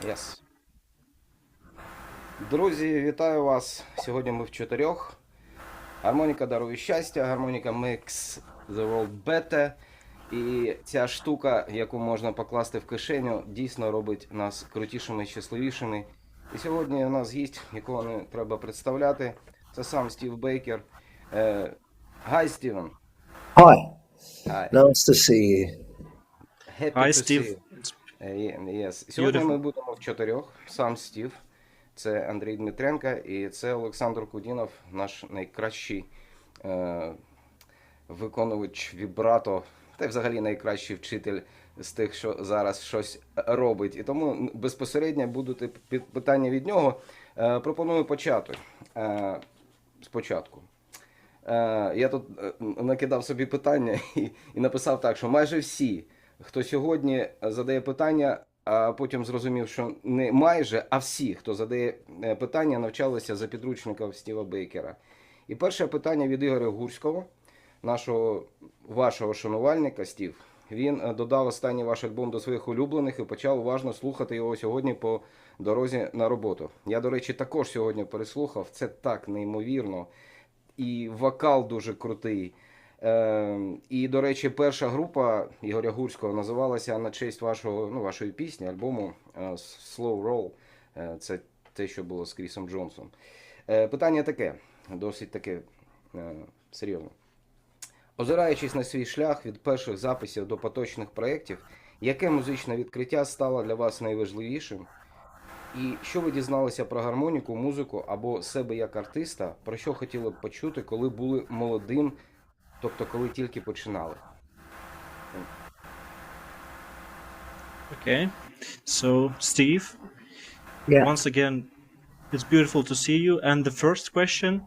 Yes. Друзі, вітаю вас. Сьогодні ми в чотирьох. Гармоніка дарує щастя, гармоніка makes the world better. І ця штука, яку можна покласти в кишеню, дійсно робить нас крутішими, щасливішими. І сьогодні у нас гість, якого не треба представляти. Це сам Стів Бейкер. Hi, Стівен. Hi, Hi. nice to see you. Happy Hi, to Steve. see you. Yes. Сьогодні Beautiful. ми будемо в чотирьох. Сам Стів. Це Андрій Дмитренко і це Олександр Кудінов, наш найкращий виконувач вібрато, та й взагалі найкращий вчитель з тих, що зараз щось робить. І тому безпосередньо будуть питання від нього. Пропоную почати. Спочатку. Я тут накидав собі питання і написав так, що майже всі, хто сьогодні задає питання, а потім зрозумів, що не майже, а всі, хто задає питання, навчалися за підручником Стіва Бейкера. І перше питання від Ігоря Горського, вашого шанувальника, Стів. Він додав останній ваш альбом до своїх улюблених і почав уважно слухати його сьогодні по дорозі на роботу. Я, до речі, також сьогодні переслухав. Це так неймовірно. І вокал дуже крутий. І, до речі, перша група Ігоря Горського називалася на честь вашої пісні, альбому Slow Roll. Це те, що було з Крісом Джонсом. Питання таке, досить таке серйозне. Озираючись на свій шлях від перших записів до поточних проєктів, яке музичне відкриття стало для вас найважливішим? І що ви дізналися про гармоніку, музику або себе як артиста, про що хотіли б почути, коли були молодим, тобто коли тільки починали? Okay. So, Steve, Yeah. once again, it's beautiful to see you. And the first question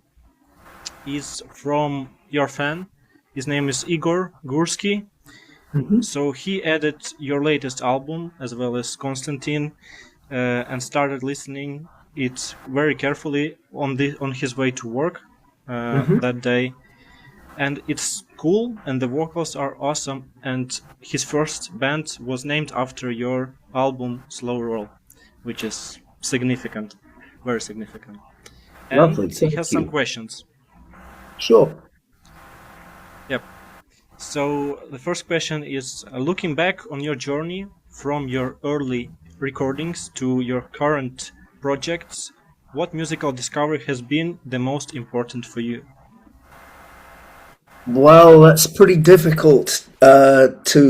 is from your fan. His name is Igor Gorski. So he added your latest album as well as Konstantin and started listening it very carefully on his way to work that day. And it's cool and the vocals are awesome, and his first band was named after your album Slow Roll, which is significant, very significant. And Lovely, he thank has some you. questions. Sure. Yep. So the first question is, looking back on your journey from your early recordings to your current projects, what musical discovery has been the most important for you? Well, that's pretty difficult to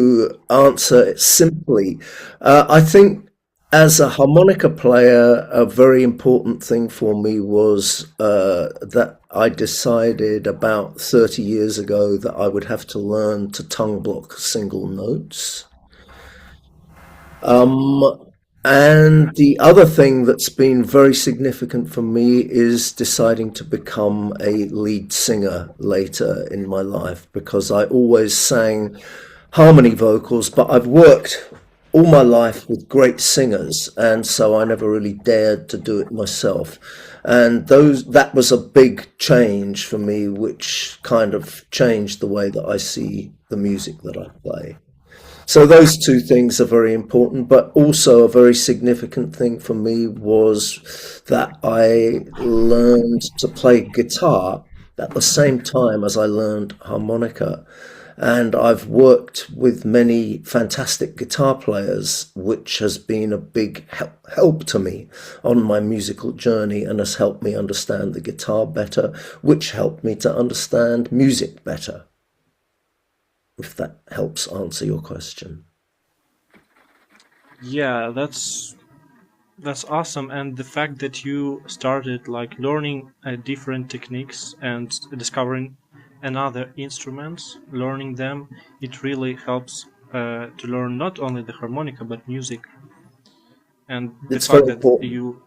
answer simply. I think as a harmonica player, a very important thing for me was that I decided about 30 years ago that I would have to learn to tongue block single notes. And the other thing that's been very significant for me is deciding to become a lead singer later in my life, because I always sang harmony vocals, but I've worked all my life with great singers, and so I never really dared to do it myself. And that was a big change for me, which kind of changed the way that I see the music that I play. So those two things are very important, but also a very significant thing for me was that I learned to play guitar at the same time as I learned harmonica. And I've worked with many fantastic guitar players, which has been a big help to me on my musical journey and has helped me understand the guitar better, which helped me to understand music better. If that helps answer your question. Yeah, that's awesome. And the fact that you started like learning different techniques and discovering another instruments, learning them, it really helps to learn not only the harmonica but music. And the It's fact very that important. you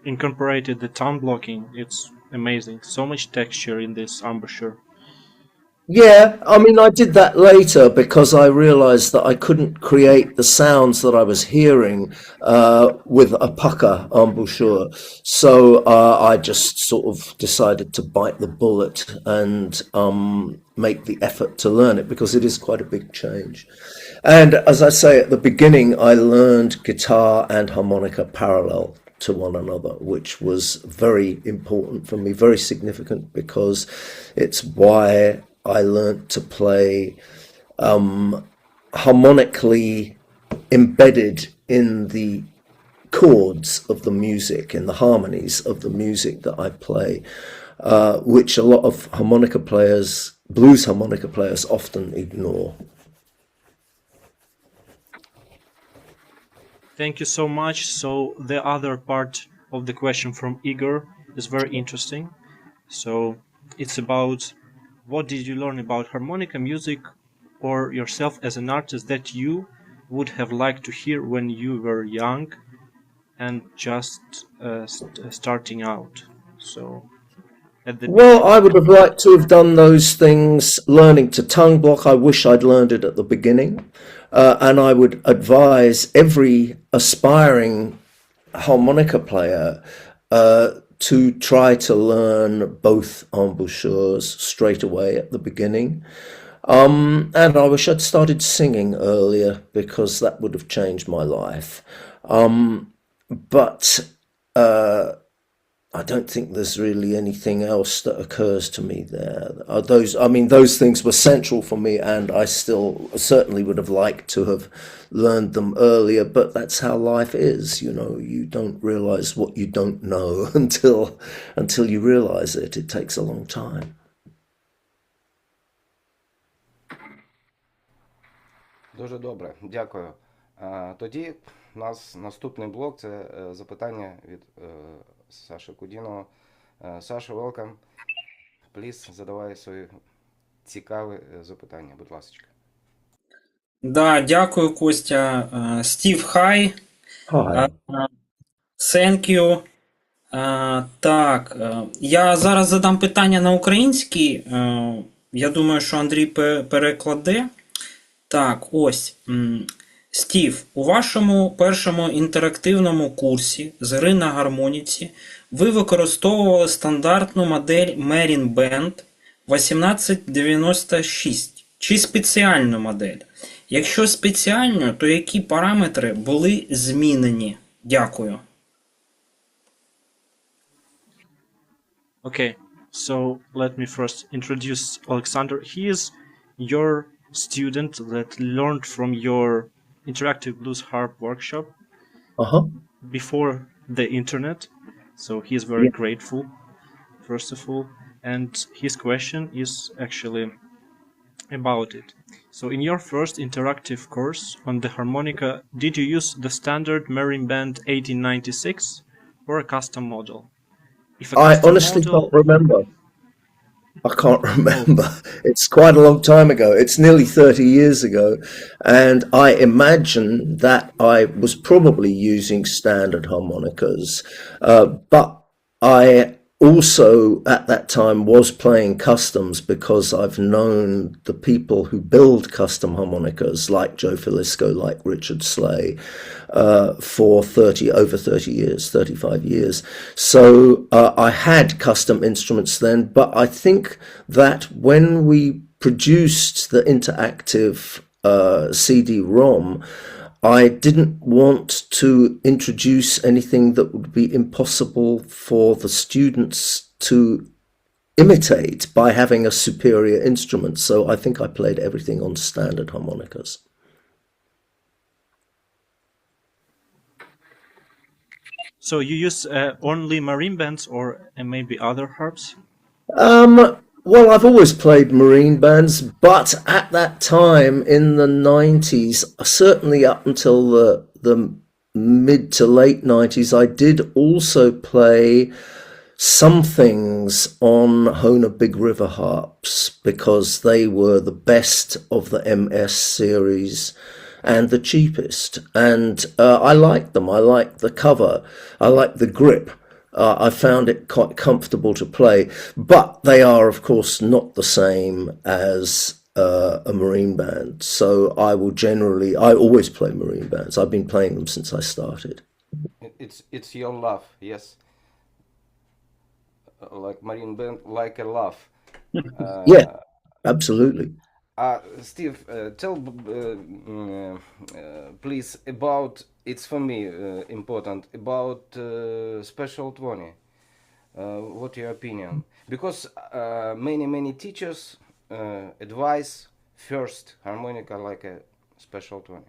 incorporated the tone blocking, it's amazing. So much texture in this embouchure. Yeah, I mean, I did that later because I realized that I couldn't create the sounds that I was hearing with a pucker embouchure. So I just sort of decided to bite the bullet and make the effort to learn it, because it is quite a big change. And as I say, at the beginning, I learned guitar and harmonica parallel to one another, which was very important for me, very significant, because it's why I learned to play harmonically embedded in the chords of the music, in the harmonies of the music that I play, which a lot of harmonica players, blues harmonica players, often ignore. Thank you so much. So the other part of the question from Igor is very interesting. So it's about what did you learn about harmonica music or yourself as an artist that you would have liked to hear when you were young and just starting out. So at the Well, I would have liked to have done those things, learning to tongue block. I wish I'd learned it at the beginning. And I would advise every aspiring harmonica player to try to learn both embouchures straight away at the beginning. And I wish I'd started singing earlier, because that would have changed my life. But I don't think there's really anything else that occurs to me there. Those things were central for me, and I still certainly would have liked to have learned them earlier, but that's how life is, you know. You don't realize what you don't know until you realize it. It takes a long time. Дуже добре, дякую. Тоді у нас наступний блок – це запитання від Саші Кудінова. Саша, welcome. Please, задавай свої цікаві запитання, будь ласка. Да, дякую, Костя. Стів, хай. Hi. Thank you. Так, я зараз задам питання на українській. Я думаю, що Андрій перекладе. Так, ось. Стів, у вашому першому інтерактивному курсі з гри на гармоніці ви використовували стандартну модель Marine Band 1896 чи спеціальну модель? Якщо спеціальну, то які параметри були змінені? Дякую. Okay, so let me first introduce Alexander. He is your student that learned from your interactive blues harp workshop before the internet. So he is very grateful, first of all. And his question is actually about it. So in your first interactive course on the harmonica, did you use the standard Marine Band 1896 or a custom model? If a I custom honestly model- can't remember. I can't remember. It's quite a long time ago. It's nearly 30 years ago. And I imagine that I was probably using standard harmonicas. But I also, at that time, was playing customs, because I've known the people who build custom harmonicas, like Joe Filisko, like Richard Slay, for over 30 years, 35 years. So I had custom instruments then, but I think that when we produced the interactive CD-ROM, I didn't want to introduce anything that would be impossible for the students to imitate by having a superior instrument. So I think I played everything on standard harmonicas. So you use only marine bands or maybe other harps? Well, I've always played marine bands, but at that time in the 90s, certainly up until the mid to late 90s, I did also play some things on Hohner Big River harps, because they were the best of the MS series and the cheapest. And I liked them. I liked the cover. I liked the grip. I found it quite comfortable to play, but they are, of course, not the same as a marine band. So I always play marine bands. I've been playing them since I started. It's your love, yes. Like marine band, like a love. Yeah, absolutely. Steve, tell please about, it's for me important, about Special 20. What your opinion? Because many teachers advise first harmonica like a Special 20.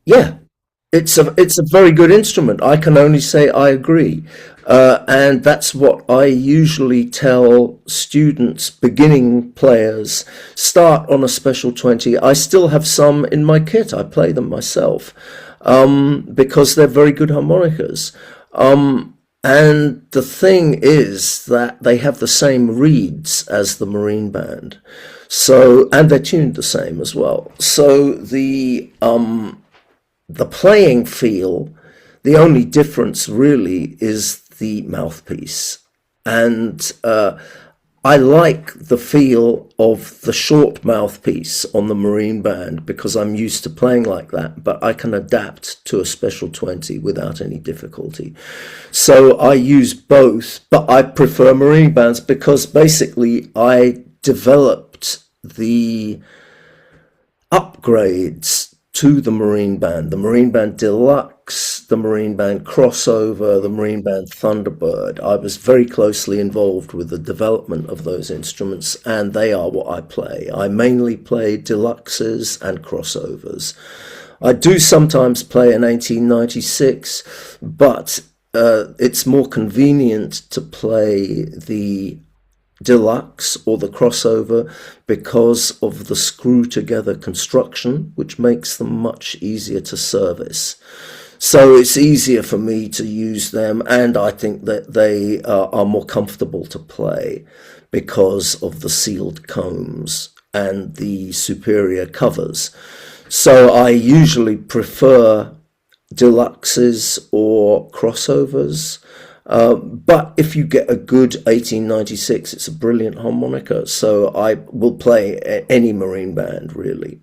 Yeah, it's a very good instrument. I can only say I agree. And that's what I usually tell students, beginning players, start on a Special 20. I still have some in my kit. I play them myself because they're very good harmonicas. And the thing is that they have the same reeds as the Marine Band. So, and they're tuned the same as well. So the playing feel, the only difference really is the mouthpiece. And I like the feel of the short mouthpiece on the Marine Band because I'm used to playing like that, but I can adapt to a Special 20 without any difficulty. So I use both, but I prefer Marine Bands because basically I developed the upgrades to the Marine Band Deluxe, the Marine Band Crossover, the Marine Band Thunderbird. I was very closely involved with the development of those instruments, and they are what I play. I mainly play Deluxes and Crossovers. I do sometimes play an 1896, but it's more convenient to play the Deluxe or the Crossover because of the screw together construction, which makes them much easier to service. So it's easier for me to use them, and I think that they are more comfortable to play because of the sealed combs and the superior covers. So I usually prefer Deluxes or Crossovers. But if you get a good 1896, it's a brilliant harmonica. So I will play any Marine Band, really.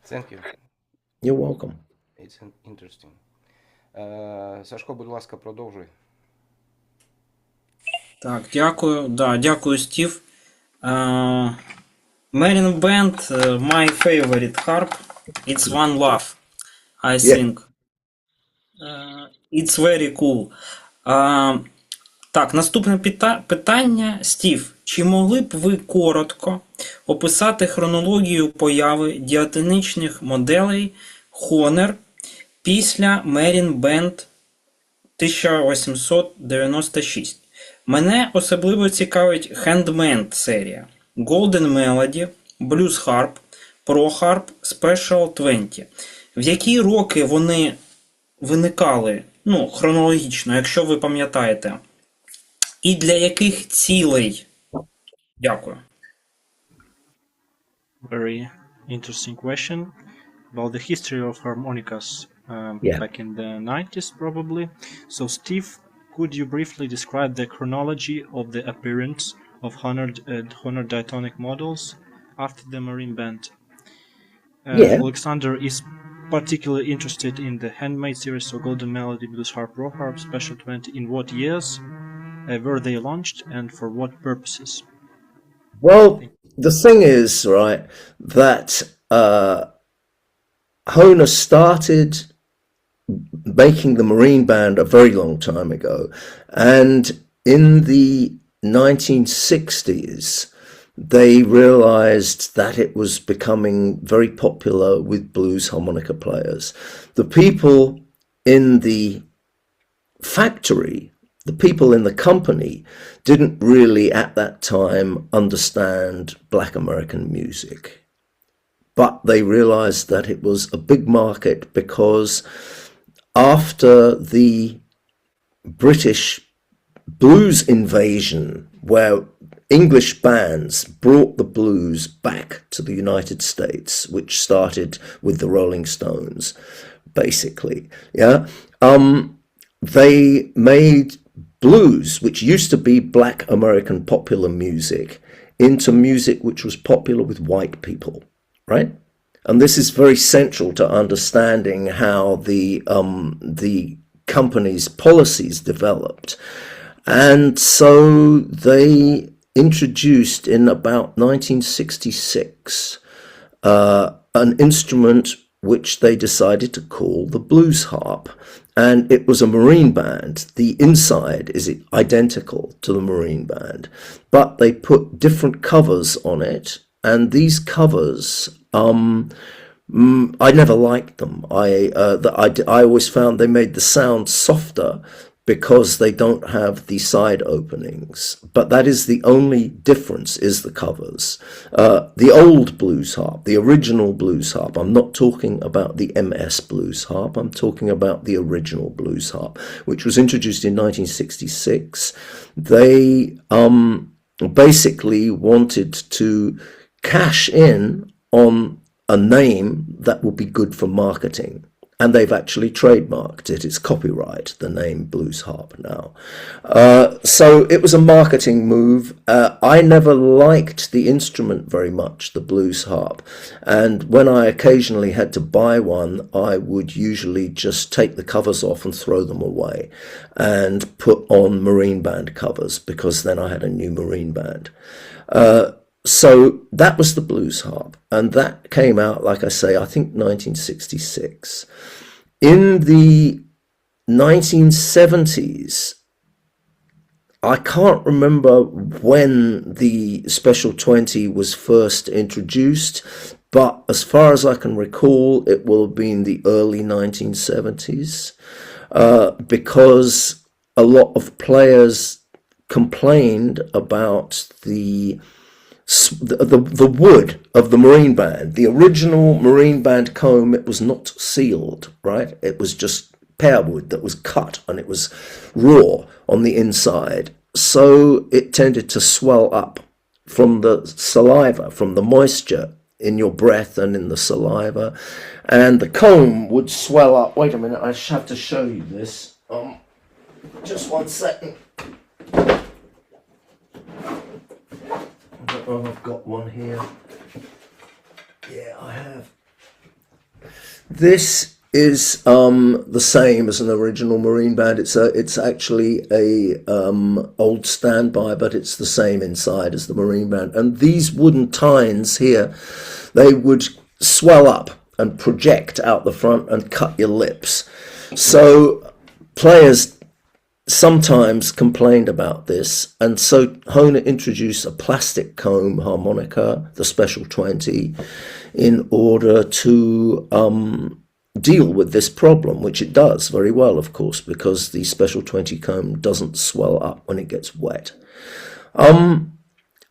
Thank you. You're welcome. It's interesting. Сашко, будь ласка, продовжуй. Так, дякую. Да, дякую, Стів. Marine Band, my favorite harp. It's one love, I think. It's very cool. Так, наступне питання. Стів, чи могли б ви коротко описати хронологію появи діатонічних моделей Honor після Marine Band 1896? Мене особливо цікавить Handmade серія, Golden Melody, Blues Harp, Pro Harp, Special 20. В які роки вони виникали, ну, хронологічно, якщо ви пам'ятаєте, і для яких цілей? Дякую. Very interesting question about the history of harmonicas back in the 90s, probably. So, Steve, could you briefly describe the chronology of the appearance of Honor diatonic models after the Marine Band? Alexander is particularly interested in the Handmade series, so Golden Melody, Blues Harp, Pro Harp, Special 20. In what years were they launched and for what purposes? Well, the thing is, right, that Honor started making the Marine Band a very long time ago, and in the 1960s they realized that it was becoming very popular with blues harmonica players. The people in the factory, the people in the company, didn't really at that time understand Black American music. But they realized that it was a big market because after the British blues invasion, where English bands brought the blues back to the United States, which started with the Rolling Stones, basically, they made blues, which used to be Black American popular music, into music which was popular with white people, right? And this is very central to understanding how the company's policies developed. And so they introduced in about 1966 an instrument which they decided to call the blues harp. And it was a marine band. The inside is identical to the marine band, but they put different covers on it. And these covers, I never liked them. I always found they made the sound softer because they don't have the side openings. But that is the only difference, is the covers. The old blues harp, the original blues harp, I'm not talking about the MS blues harp, I'm talking about the original blues harp, which was introduced in 1966. They basically wanted to cash in on a name that would be good for marketing. And they've actually trademarked it. It's copyright, the name blues harp now. So it was a marketing move. I never liked the instrument very much, the blues harp. And when I occasionally had to buy one, I would usually just take the covers off and throw them away and put on marine band covers, because then I had a new marine band. So that was the blues harp, and that came out, like I say, I think 1966. In the 1970s, I can't remember when the Special 20 was first introduced, but as far as I can recall, it will have been the early 1970s, because a lot of players complained about the wood of the marine band. The original marine band comb, it was not sealed, right? It was just pear wood that was cut, and it was raw on the inside. So it tended to swell up from the saliva, from the moisture in your breath and in the saliva. And the comb would swell up. Wait a minute, I have to show you this. Just 1 second. I don't know if I've got one here. Yeah, I have. This is the same as an original marine band. It's actually a old standby, but it's the same inside as the marine band. And these wooden tines here, they would swell up and project out the front and cut your lips. So players sometimes complained about this, and so Hohner introduced a plastic comb harmonica, the Special 20, in order to deal with this problem, which it does very well, of course, because the Special 20 comb doesn't swell up when it gets wet. And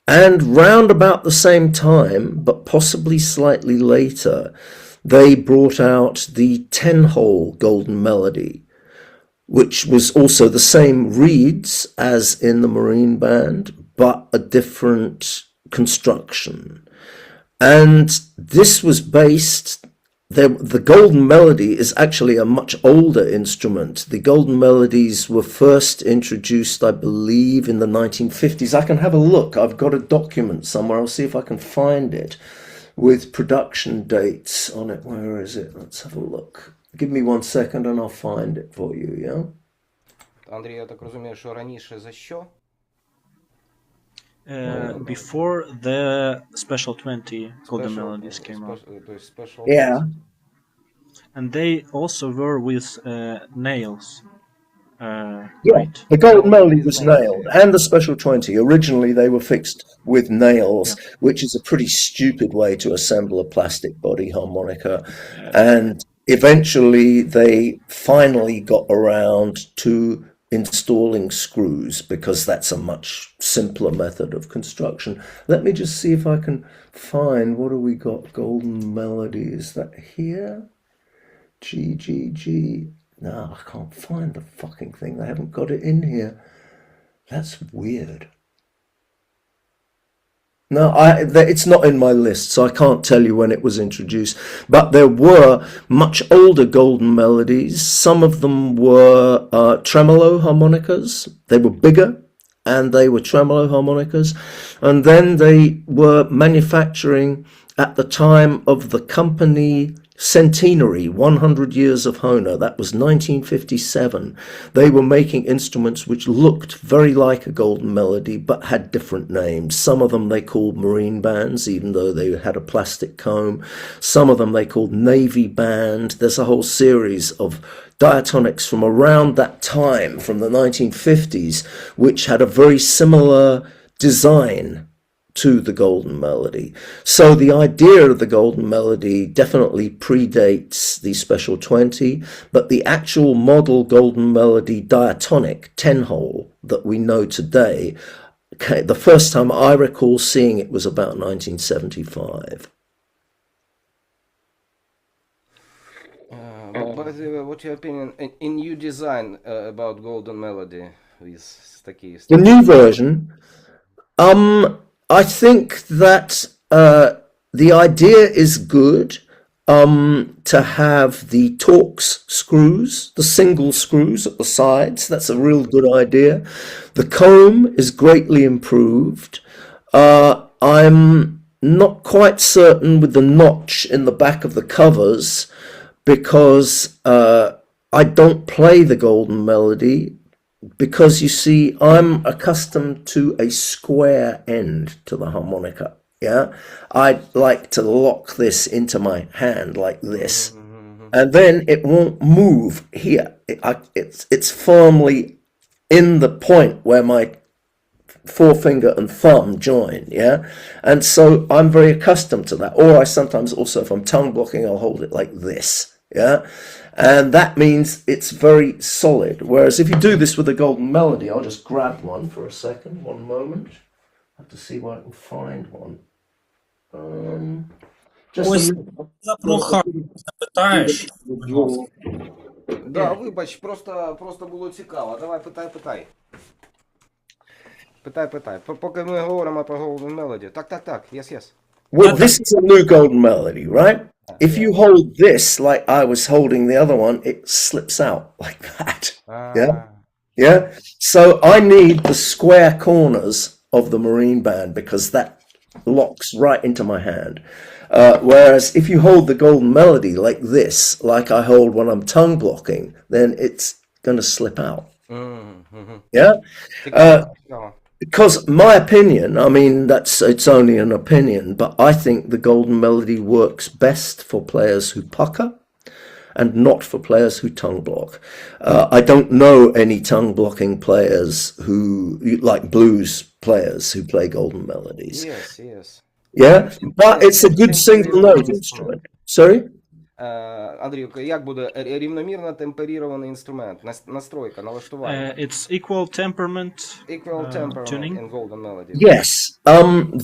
round about the same time, but possibly slightly later, they brought out the 10-hole Golden Melody, which was also the same reeds as in the marine band, but a different construction. And this was based, the Golden Melody is actually a much older instrument. The Golden Melodies were first introduced, I believe, in the 1950s. I can have a look. I've got a document somewhere. I'll see if I can find it with production dates on it. Where is it? Let's have a look. Give me 1 second and I'll find it for you, yeah? Андрій, я так розумію, що раніше за що? Before the Special 20 Golden Melodies came out. Special Yeah. And they also were with nails. Yeah, Right? the Golden Melody was nailed, and the Special 20. Originally, they were fixed with nails, which is a pretty stupid way to assemble a plastic body harmonica. And eventually, they finally got around to installing screws, because that's a much simpler method of construction. Let me just see if I can find, what do we got? Golden Melody, is that here? G. No, I can't find the fucking thing. They haven't got it in here. That's weird. No, it's not in my list, so I can't tell you when it was introduced. But there were much older Golden Melodies. Some of them were tremolo harmonicas. They were bigger, and they were tremolo harmonicas. And then they were manufacturing, at the time of the company centenary, 100 years of Hohner, that was 1957. They were making instruments which looked very like a golden melody but had different names. Some of them they called marine bands, even though they had a plastic comb. Some of them they called navy band. There's a whole series of diatonics from around that time, from the 1950s, which had a very similar design to the golden melody. So the idea of the golden melody definitely predates the Special 20, but the actual model golden melody diatonic 10-hole that we know today, the first time I recall seeing it was about 1975. What's your opinion in new design about golden melody with такі? The new version, I think that the idea is good, to have the Torx screws, the single screws at the sides. That's a real good idea. The comb is greatly improved. I'm not quite certain with the notch in the back of the covers, because I don't play the golden melody, because you see, I'm accustomed to a square end to the harmonica. Yeah, I like to lock this into my hand like this, and then it won't move here. It's firmly in the point where my forefinger and thumb join. Yeah, and so I'm very accustomed to that. Or I sometimes also, if I'm tongue blocking, I'll hold it like this. Yeah. And that means it's very solid. Whereas if you do this with a golden melody, I'll just grab one for a second, one moment. I have to see where I can find one. Ось запрохав, запитаєш. Да, вибач, просто було цікаво. Давай, питай. Питай. Поки ми говоримо про golden melody. Так, yes. Well, this is a new golden melody, right? If you hold this like I was holding the other one, it slips out like that. Yeah. So I need the square corners of the marine band, because that locks right into my hand. Whereas if you hold the golden melody like this, like I hold when I'm tongue blocking, then it's going to slip out. Yeah. Because my opinion, I mean, it's only an opinion, but I think the golden melody works best for players who pucker and not for players who tongue block. I don't know any tongue blocking players who, like blues players who play golden melodies. Yes. Yeah, but it's a good single note instrument. Sorry? Андрію, як буде рівномірно темперірований інструмент? Настройка, налаштування. It's equal temperament tuning in golden melody. Yes.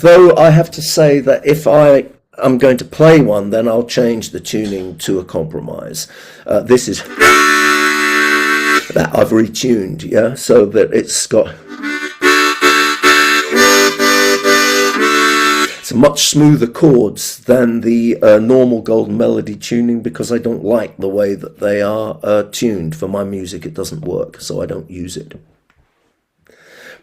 Though I have to say that if I'm going to play one, then I'll change the tuning to a compromise. This is that I've retuned, yeah, so that it's got much smoother chords than the normal golden melody tuning, because I don't like the way that they are tuned. For my music, it doesn't work, so I don't use it.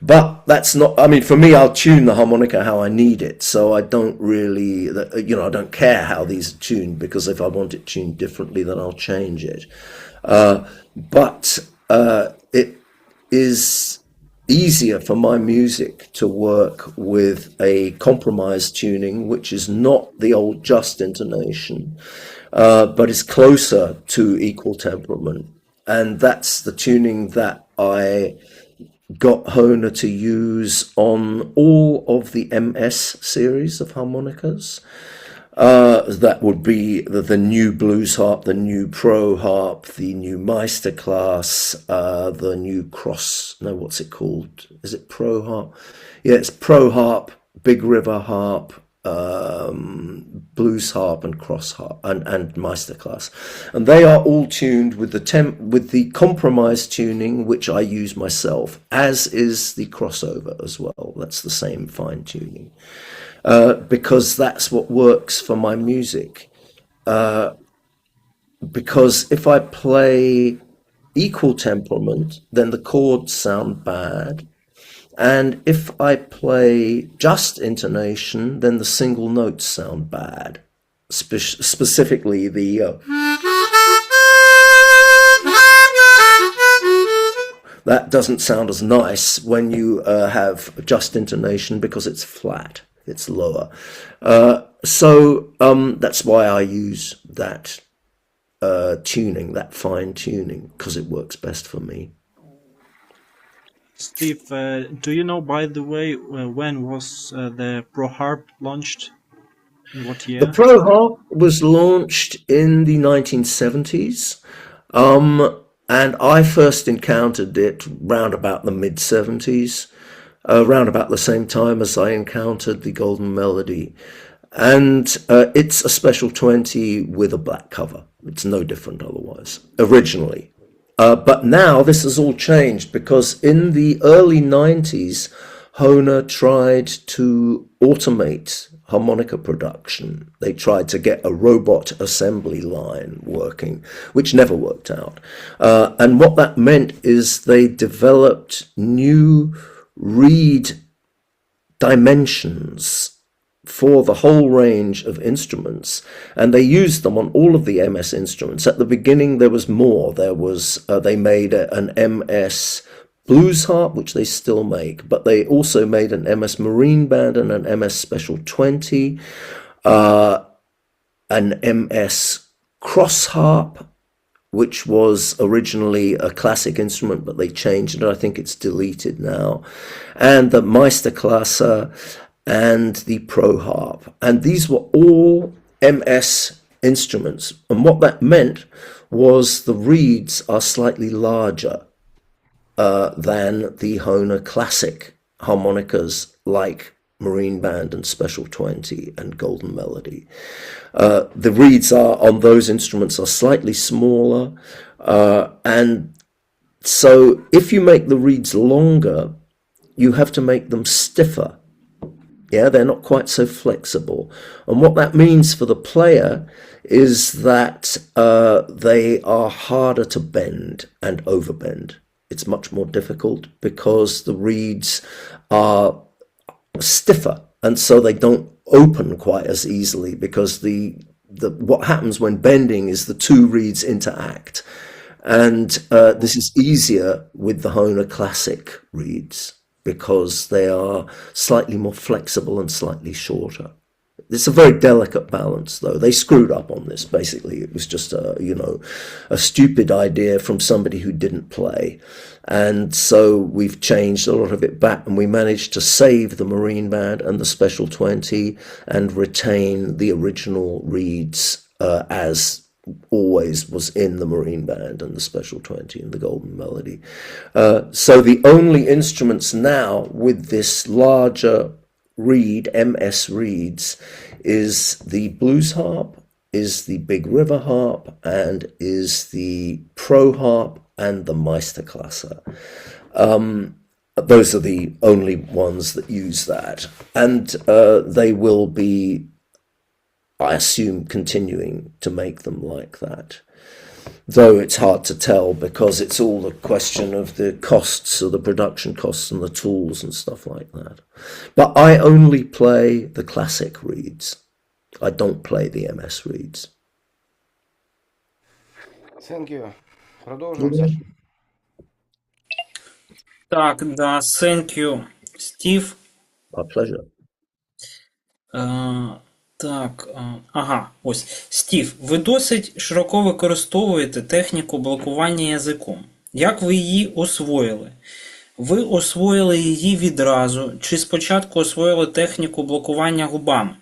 But that's not, I mean, for me, I'll tune the harmonica how I need it, so I don't really, I don't care how these are tuned, because if I want it tuned differently, then I'll change it. But it is easier for my music to work with a compromise tuning, which is not the old just intonation, but is closer to equal temperament. And that's the tuning that I got Hohner to use on all of the MS series of harmonicas. That would be the new blues harp, the new pro harp, the new Meister class, the new what's it called? Is it pro harp? Yeah, it's pro harp, big river harp, blues harp, and cross harp, and Meister class. And they are all tuned with the compromise tuning, which I use myself, as is the crossover as well. That's the same fine tuning. Because that's what works for my music. Because if I play equal temperament, then the chords sound bad. And if I play just intonation, then the single notes sound bad. specifically the that doesn't sound as nice when you have just intonation because it's flat, it's lower. So that's why I use that tuning, that fine tuning, because it works best for me. Steve, do you know, by the way, when was the Pro Harp launched? In what year? The Pro Harp was launched in the 1970s, and I first encountered it round about the mid-70s, around about the same time as I encountered the Golden Melody. And it's a special 20 with a black cover. It's no different otherwise, originally. But now this has all changed because in the early 90s, Hohner tried to automate harmonica production. They tried to get a robot assembly line working, which never worked out. And what that meant is they developed new reed dimensions for the whole range of instruments, and they used them on all of the MS instruments. At the beginning there was more. They made an MS blues harp, which they still make, but they also made an MS marine band and an MS special 20, an MS cross harp, which was originally a classic instrument, but they changed it. I think it's deleted now. And the Meisterklasse and the Pro Harp. And these were all MS instruments. And what that meant was the reeds are slightly larger than the Hohner classic harmonicas like Marine Band and Special 20 and Golden Melody. The reeds on those instruments are slightly smaller. And so if you make the reeds longer, you have to make them stiffer. Yeah, they're not quite so flexible. And what that means for the player is that they are harder to bend and overbend. It's much more difficult because the reeds are stiffer, and so they don't open quite as easily because what happens when bending is the two reeds interact. And this is easier with the Hohner classic reeds, because they are slightly more flexible and slightly shorter. It's a very delicate balance, though. They screwed up on this, basically. It was just a stupid idea from somebody who didn't play. And so we've changed a lot of it back, and we managed to save the Marine Band and the Special 20 and retain the original reeds as always was in the Marine Band and the Special 20 and the Golden Melody. So the only instruments now with this larger reed, MS reeds, is the blues harp, is the big river harp, and is the Pro Harp and the Meisterklasse. Those are the only ones that use that. And they will be, I assume, continuing to make them like that. Though it's hard to tell because it's all a question of the costs, of the production costs and the tools and stuff like that. But I only play the classic reeds. I don't play the MS reeds. Thank you. Продовжуємо, Саш. Так, да, thank you, Стів. My pleasure. Так, ага, ось. Стів, ви досить широко використовуєте техніку блокування язиком. Як ви її освоїли? Ви освоїли її відразу, чи спочатку освоїли техніку блокування губами,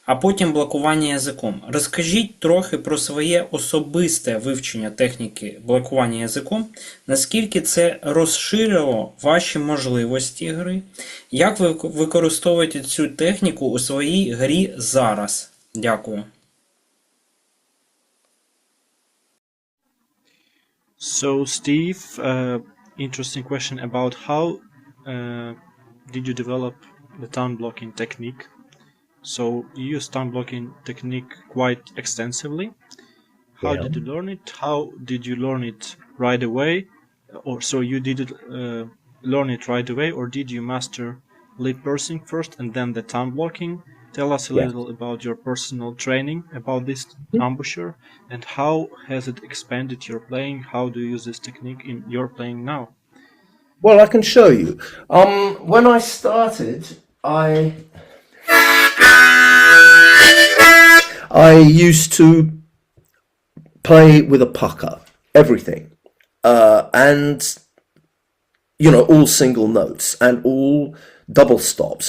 а потім блокування язиком? Розкажіть трохи про своє особисте вивчення техніки блокування язиком, наскільки це розширило ваші можливості гри, як ви використовуєте цю техніку у своїй грі зараз? Дякую. So, Steve, interesting question about how did you develop the tone blocking technique? So, you use tone blocking technique quite extensively. How did you learn it? How did you learn it right away? Or so you did learn it right away, or did you master lip pursing first and then the tone blocking tell us a Yeah. little about your personal training about this embouchure and how has it expanded your playing? How do you use this technique in your playing now? Well, I can show you. When I started, I used to play with a pucker, everything, and all single notes and all double stops.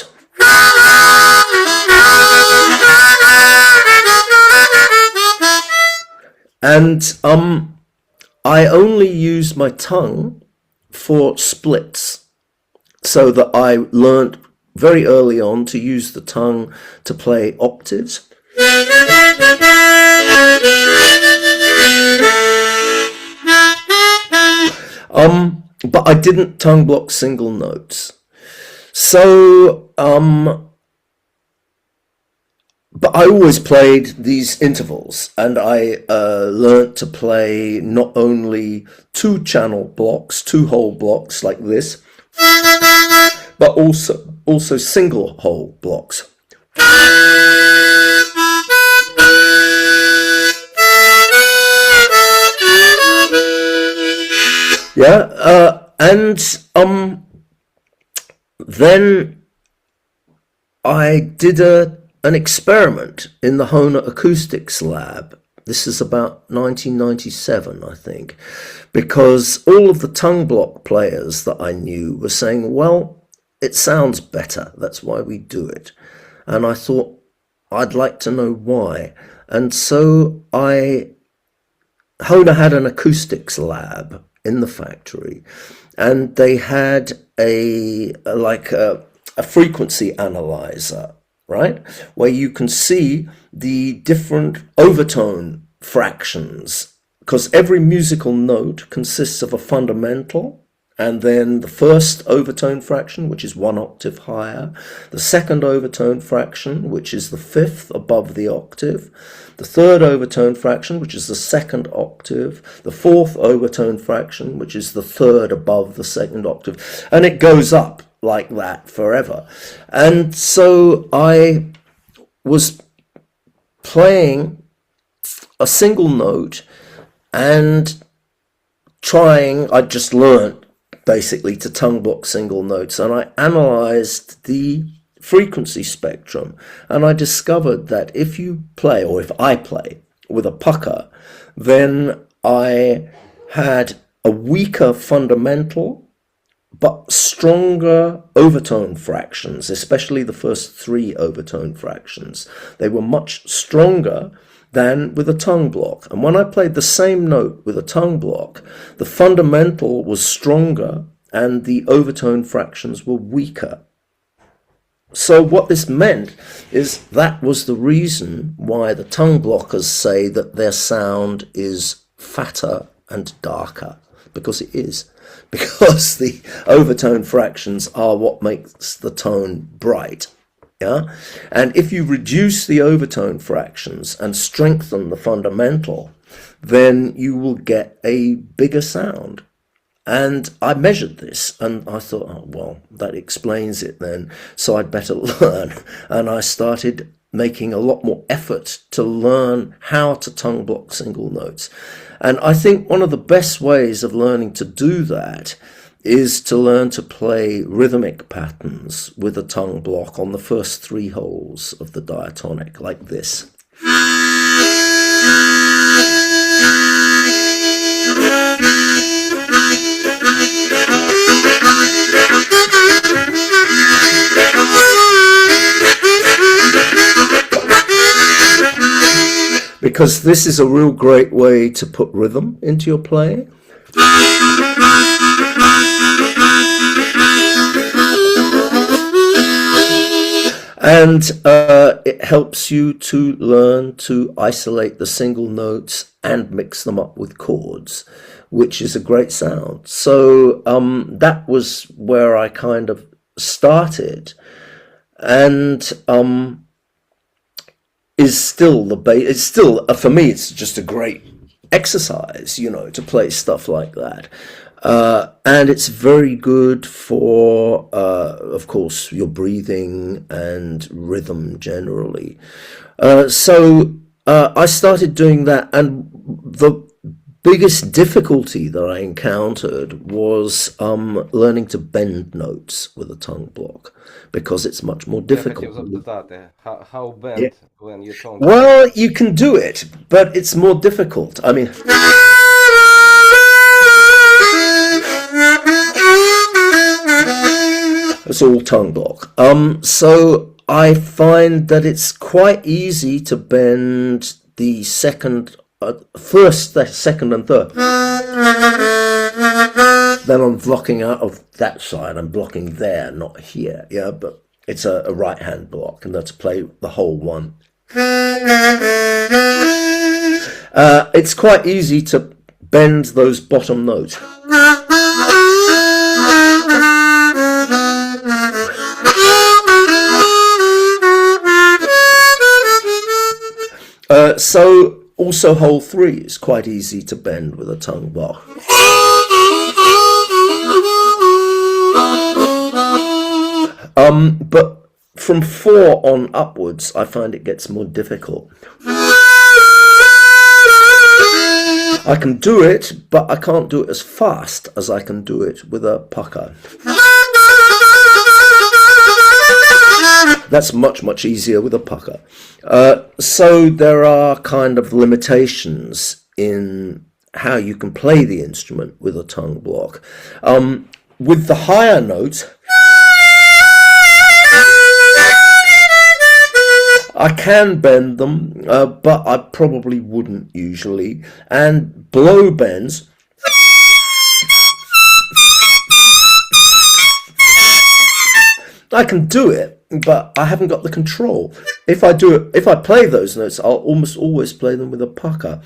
And I only use my tongue for splits, so that I learned very early on to use the tongue to play octaves. But I didn't tongue block single notes. So, but I always played these intervals, and I learnt to play not only two hole blocks like this, but also single hole blocks. Yeah, and then I did an experiment in the Hohner Acoustics Lab. This is about 1997, I think, because all of the tongue block players that I knew were saying, well, it sounds better, that's why we do it. And I thought, I'd like to know why. And so Hohner had an acoustics lab in the factory, and they had a frequency analyzer, right, where you can see the different overtone fractions, because every musical note consists of a fundamental, and then the first overtone fraction, which is 1 octave higher, the second overtone fraction, which is the fifth above the octave, the third overtone fraction, which is the second octave, the fourth overtone fraction, which is the third above the second octave, and it goes up like that forever. And so I was playing a single note and I just learned basically to tongue block single notes, and I analyzed the frequency spectrum, and I discovered that if I play with a pucker, then I had a weaker fundamental but stronger overtone fractions, especially the first three overtone fractions. They were much stronger than with a tongue block. And when I played the same note with a tongue block, the fundamental was stronger and the overtone fractions were weaker. So what this meant is that was the reason why the tongue blockers say that their sound is fatter and darker, because it is. Because the overtone fractions are what makes the tone bright. Yeah? And if you reduce the overtone fractions and strengthen the fundamental, then you will get a bigger sound. And I measured this, and I thought, oh, well, that explains it then, so I'd better learn. And I started making a lot more effort to learn how to tongue block single notes. And I think one of the best ways of learning to do that is to learn to play rhythmic patterns with a tongue block on the first three holes of the diatonic, like this. Because this is a real great way to put rhythm into your playing. And it helps you to learn to isolate the single notes and mix them up with chords, which is a great sound. So that was where I kind of started, and is still the base. It's still, for me, it's just a great exercise, to play stuff like that. And it's very good for, of course, your breathing and rhythm generally. So I started doing that, and the biggest difficulty that I encountered was learning to bend notes with a tongue block, because it's much more Я хотів difficult. запитати, how bend Yeah. when you tongue? Well, you can do it, but it's more difficult. I mean, it's all tongue block. So I find that it's quite easy to bend the first, the second and third. Then I'm blocking out of that side. I'm blocking there, not here. Yeah, but it's a right hand block, and that's play the whole one. It's quite easy to bend those bottom notes. So also hole 3 is quite easy to bend with a tongue block. But from 4 on upwards, I find it gets more difficult. I can do it, but I can't do it as fast as I can do it with a pucker. That's much easier with a pucker. So there are kind of limitations in how you can play the instrument with a tongue block. With the higher notes, I can bend them, but I probably wouldn't usually. And blow bends, I can do it, but I haven't got the control. If I play those notes, I'll almost always play them with a pucker.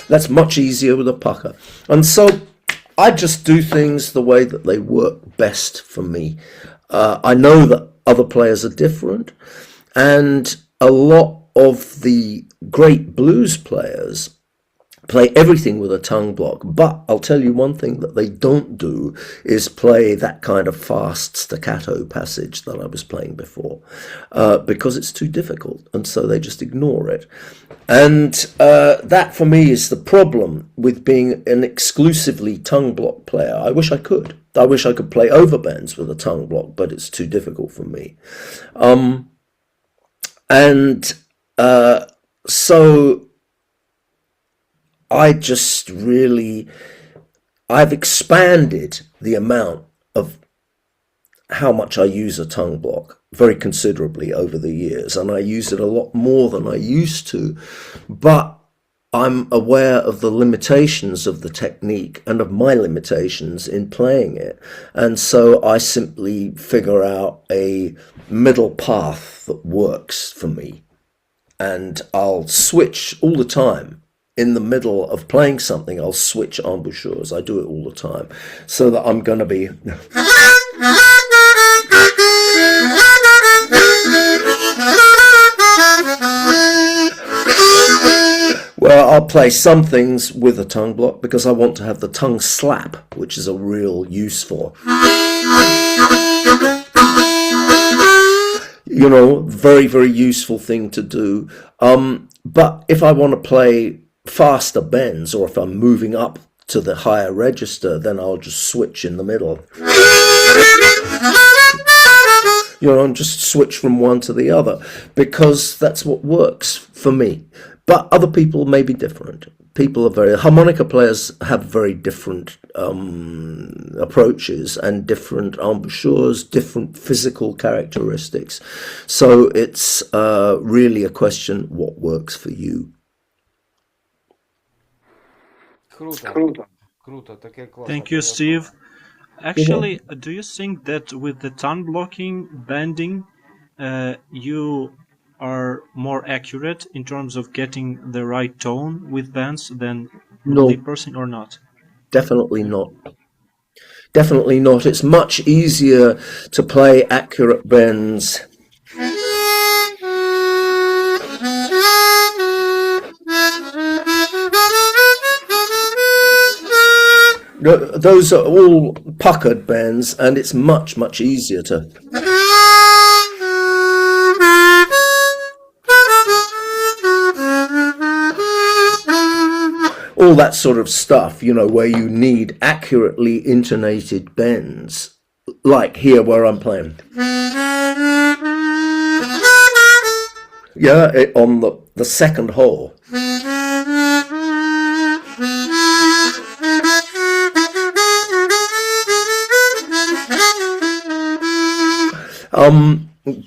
That's much easier with a pucker. And so I just do things the way that they work best for me. I know that other players are different, and a lot of the great blues players play everything with a tongue block, but I'll tell you one thing that they don't do is play that kind of fast staccato passage that I was playing before, because it's too difficult, and so they just ignore it. And that for me is the problem with being an exclusively tongue block player. I wish I could. I wish I could play overbends with a tongue block, but it's too difficult for me. So I've expanded the amount of how much I use a tongue block very considerably over the years, and I use it a lot more than I used to, but I'm aware of the limitations of the technique and of my limitations in playing it, and so I simply figure out a middle path that works for me, and I'll switch all the time. In the middle of playing something, I'll switch embouchures. I do it all the time, so that I'm going to be... Well, I'll play some things with a tongue block because I want to have the tongue slap, which is a real useful... You know, very useful thing to do. But if I want to play faster bends, or if I'm moving up to the higher register, then I'll just switch in the middle. You know, and just switch from one to the other, because that's what works for me. But other people may be different. Harmonica players have very different approaches and different embouchures, different physical characteristics. So it's really a question what works for you. Круто, таке класно. Thank you, Steve. Actually, do you think that with the tongue blocking, bending, you are more accurate in terms of getting the right tone with bends than No. the person, or not? Definitely not. Definitely not. It's much easier to play accurate bends those are all puckered bends, and it's much, much easier to... all that sort of stuff, you know, where you need accurately intonated bends, like here where I'm playing. Yeah, on the second hole.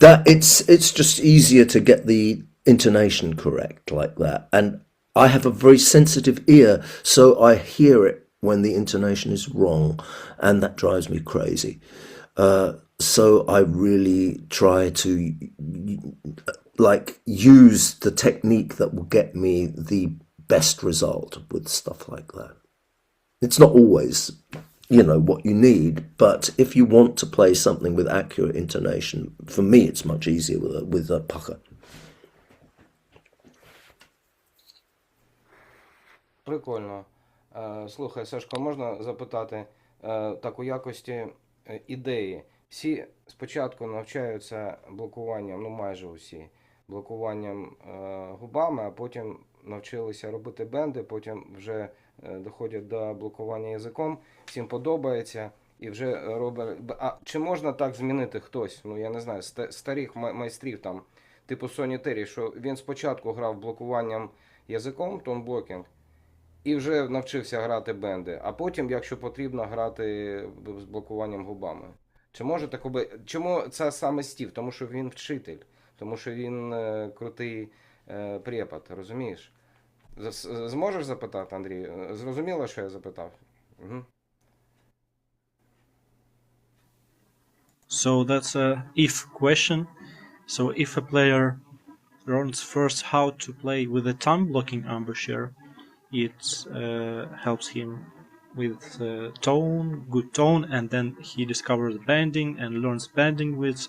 That it's just easier to get the intonation correct like that, and I have a very sensitive ear, so I hear it when the intonation is wrong, and that drives me crazy. So I really try to like use the technique that will get me the best result with stuff like that. It's not always, you know, what you need, but if you want to play something with accurate intonation, for me it's much easier with a pucker. Прикольно. Слухай, Сашко, можна запитати, так у якості ідеї. Всі спочатку навчаються блокуванням, ну майже усі, блокуванням губами, а потім навчилися робити бенди, потім вже доходять до блокування язиком, всім подобається і вже робить... А чи можна так змінити хтось, ну я не знаю, старих майстрів там, типу Соні Террі, що він спочатку грав блокуванням язиком, тонблокінг, і вже навчився грати бенди, а потім, якщо потрібно, грати з блокуванням губами. Чи може таке? Чому це саме Стів? Тому що він вчитель, тому що він крутий препод, розумієш? Зможеш запитати, Андрій? Зрозуміло, що я запитав? Угу. So that's a if question. So if a player learns first how to play with a tongue blocking embouchure, it helps him with tone, good tone, and then he discovers bending and learns bending with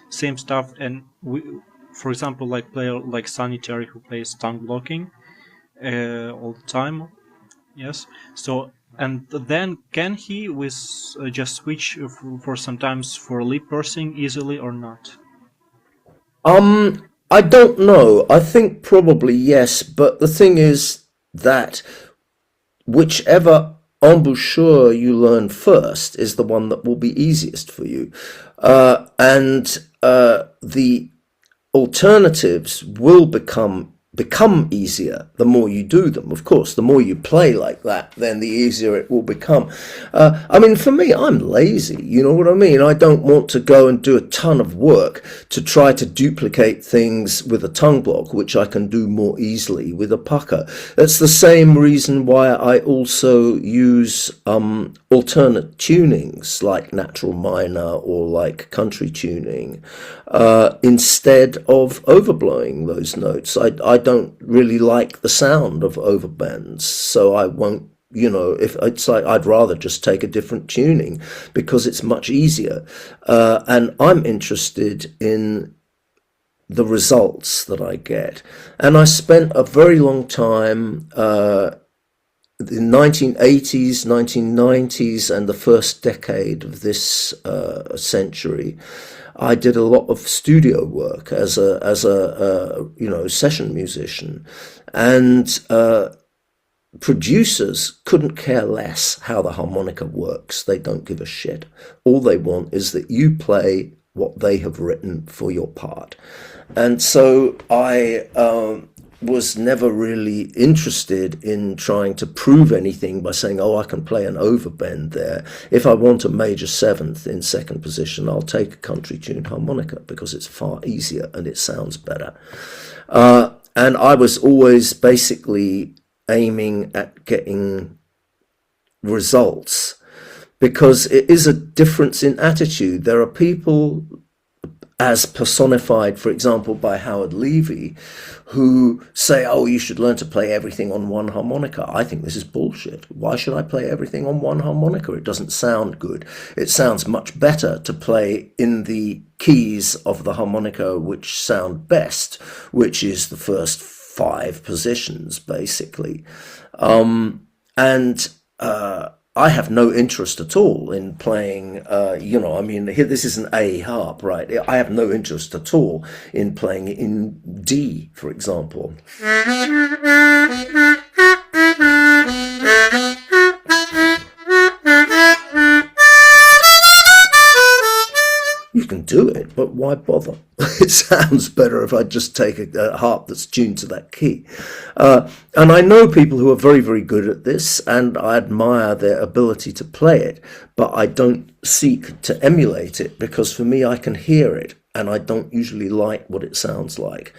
same stuff. And we, for example, like player like Sunny Terry who plays tongue blocking all the time. Yes. So and then can he with just switch for sometimes for lip pursing easily or not? I don't know. I think probably yes, but the thing is that whichever embouchure you learn first is the one that will be easiest for you, and the alternatives will become easier the more you do them. Of course, the more you play like that, then the easier it will become. I mean, for me, I'm lazy, you know what I mean? I don't want to go and do a ton of work to try to duplicate things with a tongue block, which I can do more easily with a pucker. That's the same reason why I also use alternate tunings, like natural minor or like country tuning, instead of overblowing those notes. I don't really like the sound of overbends, so I won't, you know, if it's like I'd rather just take a different tuning because it's much easier, and I'm interested in the results that I get. And I spent a very long time the 1980s, 1990s, and the first decade of this century, I did a lot of studio work as a you know, session musician, and producers couldn't care less how the harmonica works. They don't give a shit. All they want is that you play what they have written for your part. And so I was never really interested in trying to prove anything by saying, oh, I can play an overbend there. If I want a major seventh in second position, I'll take a country tuned harmonica because it's far easier and it sounds better. And I was always basically aiming at getting results because it is a difference in attitude. There are people, as personified, for example, by Howard Levy, who say, oh, you should learn to play everything on one harmonica. I think this is bullshit. Why should I play everything on one harmonica? It doesn't sound good. It sounds much better to play in the keys of the harmonica which sound best, which is the first 5 positions, basically. I have no interest at all in playing, here, this is an A harp, right? I have no interest at all in playing in D, for example. You can do it, but why bother? It sounds better if I just take a harp that's tuned to that key. And I know people who are very, very good at this, and I admire their ability to play it, but I don't seek to emulate it, because for me, I can hear it, and I don't usually like what it sounds like.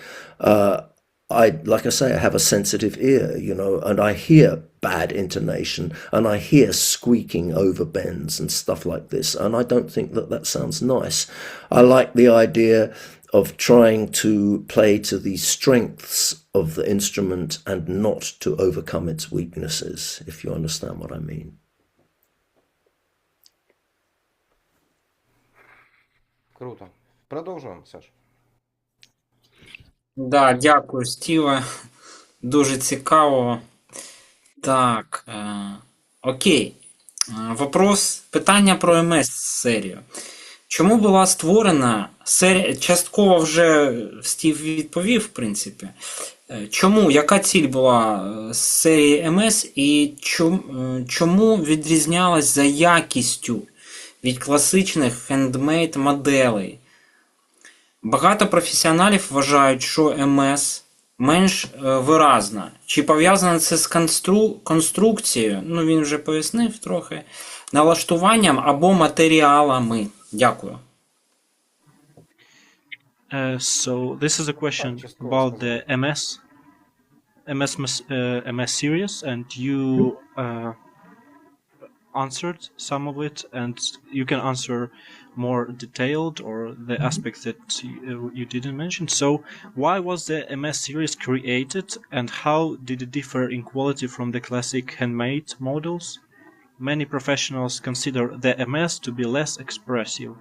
Like I say, I have a sensitive ear, and I hear bad intonation, and I hear squeaking over bends and stuff like this, and I don't think that sounds nice. I like the idea of trying to play to the strengths of the instrument and not to overcome its weaknesses, if you understand what I mean. Круто. Продовжуємо, Саш. Да, дякую, Стіве. Дуже цікаво. Так, окей. Питання про МС-серію. Чому була створена серія? Частково вже Стів відповів, в принципі. Чому? Яка ціль була серії МС і чому відрізнялась за якістю від класичних хендмейд моделей? Багато професіоналів вважають, що МС менш виразна. Чи пов'язано це з конструкцією, він вже пояснив трохи, налаштуванням або матеріалами? Дякую. So this is a question about the MS series, and you answered some of it, and you can answer more detailed or the aspects that you didn't mention. So why was the MS series created, and how did it differ in quality from the classic handmade models? Many professionals consider the MS to be less expressive.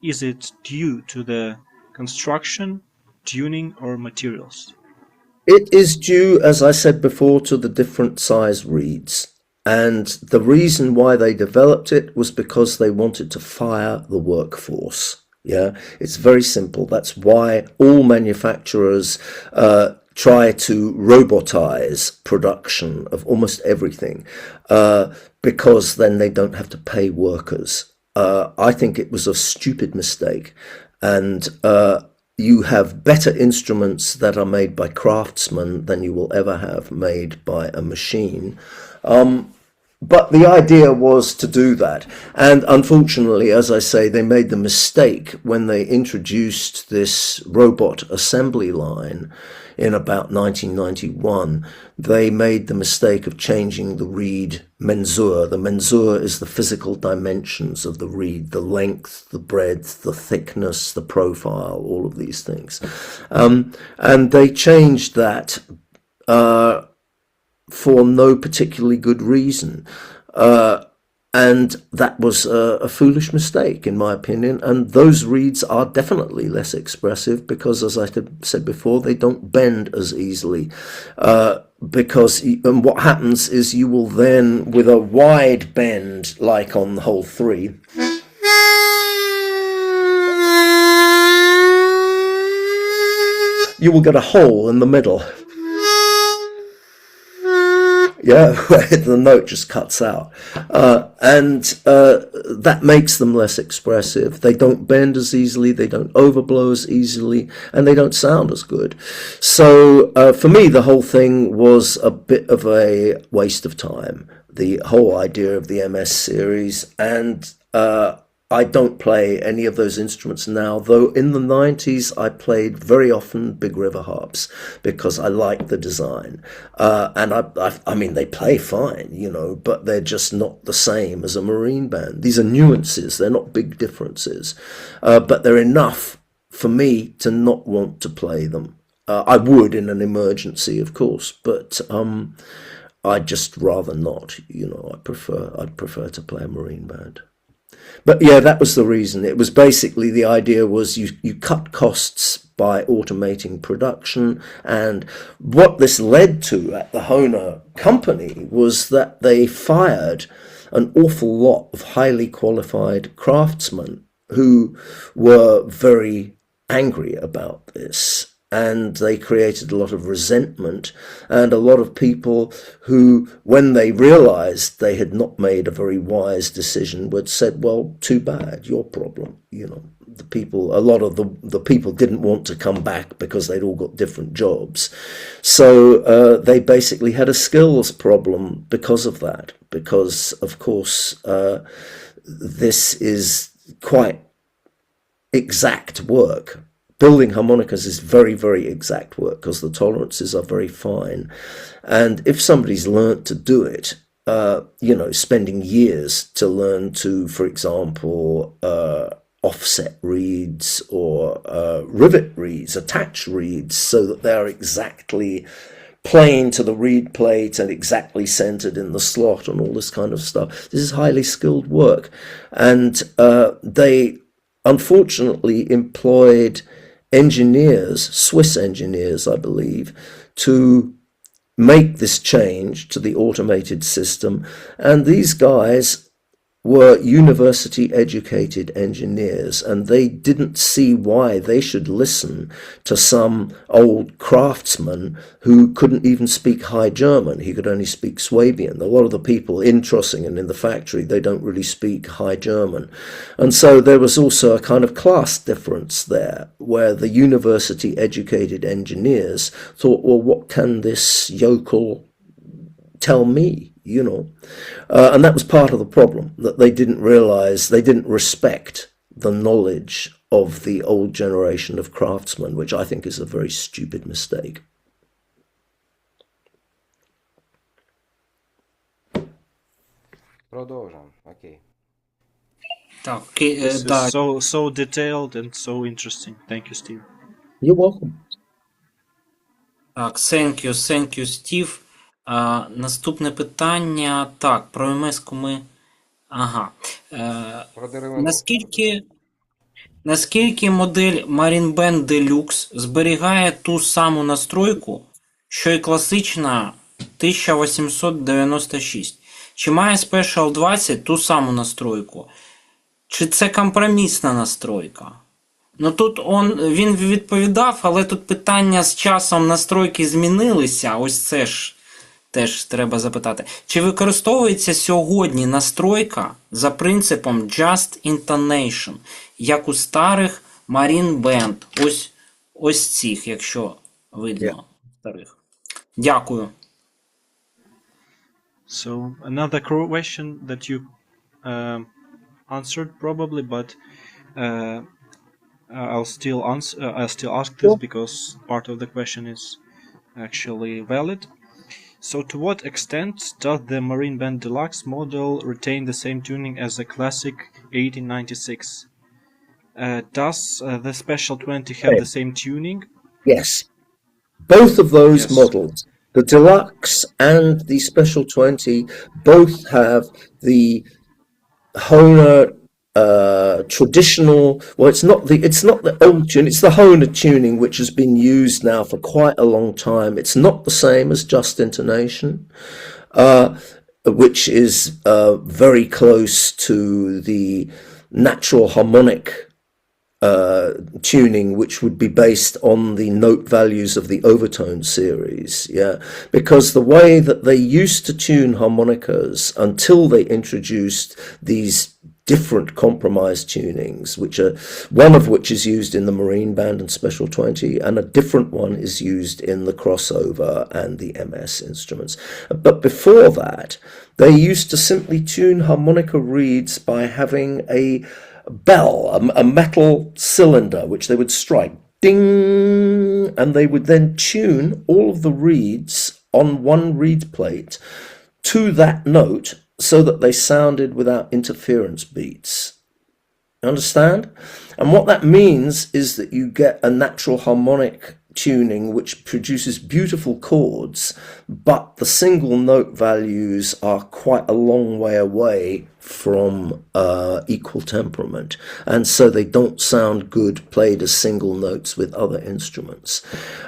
Is it due to the construction, tuning, or materials? It is due, as I said before, to the different size reeds. And the reason why they developed it was because they wanted to fire the workforce. Yeah, it's very simple. That's why all manufacturers try to robotize production of almost everything, because then they don't have to pay workers. I think it was a stupid mistake. And you have better instruments that are made by craftsmen than you will ever have made by a machine. But the idea was to do that. And unfortunately, as I say, they made the mistake when they introduced this robot assembly line in about 1991. They made the mistake of changing the reed mensur. The mensur is the physical dimensions of the reed, the length, the breadth, the thickness, the profile, all of these things. And they changed that for no particularly good reason. And that was a foolish mistake, in my opinion. And those reeds are definitely less expressive because, as I said before, they don't bend as easily. And what happens is you will then, with a wide bend, like on hole 3, you will get a hole in the middle. Yeah, where the note just cuts out. And that makes them less expressive. They don't bend as easily, they don't overblow as easily, and they don't sound as good. So for me, the whole thing was a bit of a waste of time, the whole idea of the MS series. And I don't play any of those instruments now, though in the 90s I played very often big river harps because I liked the design. And I mean, they play fine, but they're just not the same as a marine band. These are nuances, they're not big differences, but they're enough for me to not want to play them. I would in an emergency, of course, but I'd just rather not, I'd prefer to play a marine band. But yeah, that was the reason. It was basically, the idea was you cut costs by automating production. And what this led to at the Hohner company was that they fired an awful lot of highly qualified craftsmen who were very angry about this. And they created a lot of resentment, and a lot of people who, when they realized they had not made a very wise decision, would said, well, too bad, your problem. You know, the people, a lot of the people didn't want to come back because they'd all got different jobs. So they basically had a skills problem because of that, because of course this is quite exact work. Building harmonicas is very, very exact work because the tolerances are very fine. And if somebody's learnt to do it, you know, spending years to learn to, for example, offset reeds or rivet reeds, attach reeds so that they're exactly playing to the reed plate and exactly centered in the slot and all this kind of stuff. This is highly skilled work. And they unfortunately employed engineers, Swiss engineers, I believe, to make this change to the automated system. And these guys were university educated engineers, and they didn't see why they should listen to some old craftsman who couldn't even speak High German. He could only speak Swabian. A lot of the people in Trossingen in the factory, they don't really speak High German. And so there was also a kind of class difference there, where the university educated engineers thought, well, what can this yokel tell me? You know, and that was part of the problem, that they didn't realize, they didn't respect the knowledge of the old generation of craftsmen, which I think is a very stupid mistake. Продовжуємо. Окей. Так, This да. is so detailed and so interesting. Thank you, Steve. You're welcome. Так, thank you, Стів. Наступне питання. Так, про МС-ку ми. Ага. Про деревину. Наскільки модель Marine Band Deluxe зберігає ту саму настройку, що й класична 1896? Чи має Special 20 ту саму настройку? Чи це компромісна настройка? Ну тут він відповідав, але тут питання з часом настройки змінилися. Ось це ж теж треба запитати. Чи використовується сьогодні настройка за принципом Just Intonation, як у старих Marine Band? Ось цих, якщо видно, старих. Дякую. So another question that you answered probably, but I'll still ask this because part of the question is actually valid. So to what extent does the Marine Band Deluxe model retain the same tuning as the classic 1896? Does the Special 20 have the same tuning? Yes. Both of those Yes. models, the Deluxe and the Special 20, both have the Hohner traditional, well, it's not the old tune, it's the Hohner tuning, which has been used now for quite a long time. It's not the same as Just Intonation, which is very close to the natural harmonic tuning, which would be based on the note values of the overtone series, because the way that they used to tune harmonicas until they introduced these different compromise tunings, which are one of which is used in the Marine Band and Special 20, and a different one is used in the crossover and the MS instruments. But before that, they used to simply tune harmonica reeds by having a bell, a metal cylinder, which they would strike, ding, and they would then tune all of the reeds on one reed plate to that note so that they sounded without interference beats. Understand? And what that means is that you get a natural harmonic tuning which produces beautiful chords, but the single note values are quite a long way away from equal temperament, and so they don't sound good played as single notes with other instruments.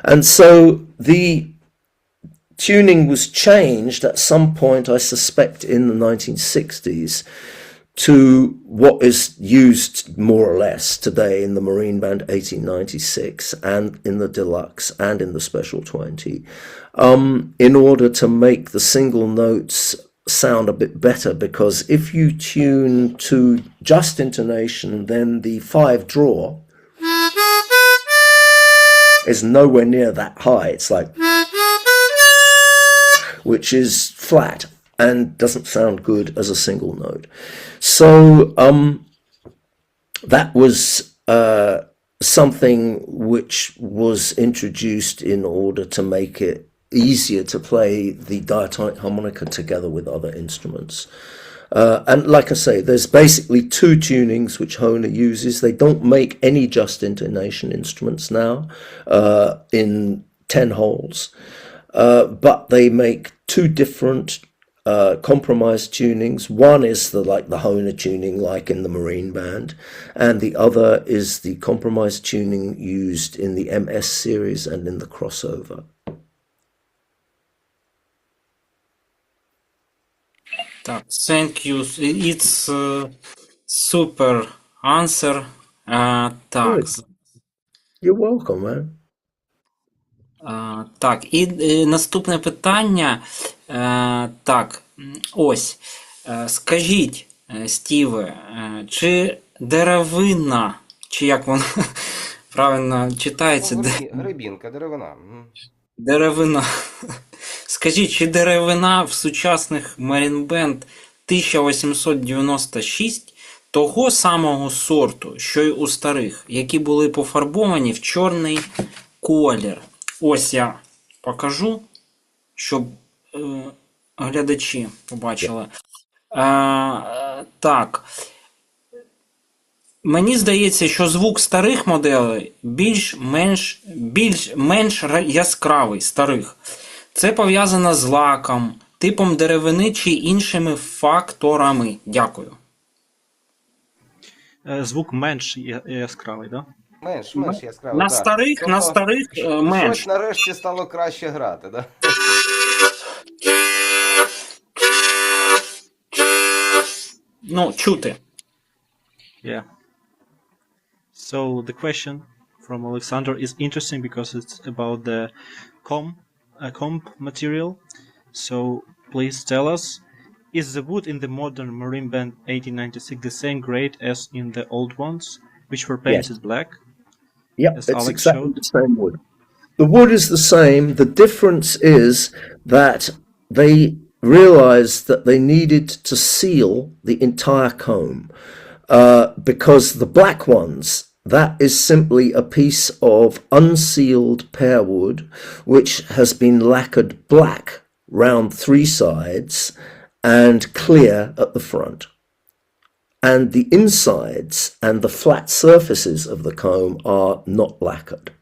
And so the tuning was changed at some point, I suspect, in the 1960s to what is used more or less today in the Marine Band 1896 and in the Deluxe and in the Special 20, in order to make the single notes sound a bit better, because if you tune to just intonation, then the 5 draw is nowhere near that high. It's like, which is flat and doesn't sound good as a single note. So that was something which was introduced in order to make it easier to play the diatonic harmonica together with other instruments. And like I say, there's basically 2 tunings which Hohner uses. They don't make any just intonation instruments now in 10 holes, but they make 2 different compromise tunings. One is the Hohner tuning, like in the Marine Band, and the other is the compromise tuning used in the MS series and in the crossover. Thank you. It's super answer. Так. You're welcome, man. Так, і наступне питання. Так, ось. Скажіть, Стіве, чи деревина, чи як воно правильно читається? Гребінка, деревина. Деревина. Скажіть, чи деревина в сучасних Marine Band 1896 того самого сорту, що й у старих, які були пофарбовані в чорний колір? Ось я покажу, щоб глядачі побачили. Так. Мені здається, що звук старих моделей більш-менш яскравий, старих. Це пов'язано з лаком, типом деревини чи іншими факторами. Дякую. Звук менш яскравий, так? Менш яскравий. На старих, тобто, на старих менш. Щось нарешті стало краще грати, так? Ну, чути. Yeah. So the question from Alexander is interesting because it's about the comp material. So please tell us, is the wood in the modern Marine Band 1896 the same grade as in the old ones, which were painted black? Yeah, as it's Alex exactly showed? the same wood. The wood is the same. The difference is that they realized that they needed to seal the entire comb because the black ones, that is simply a piece of unsealed pear wood which has been lacquered black round 3 sides and clear at the front. And the insides and the flat surfaces of the comb are not lacquered.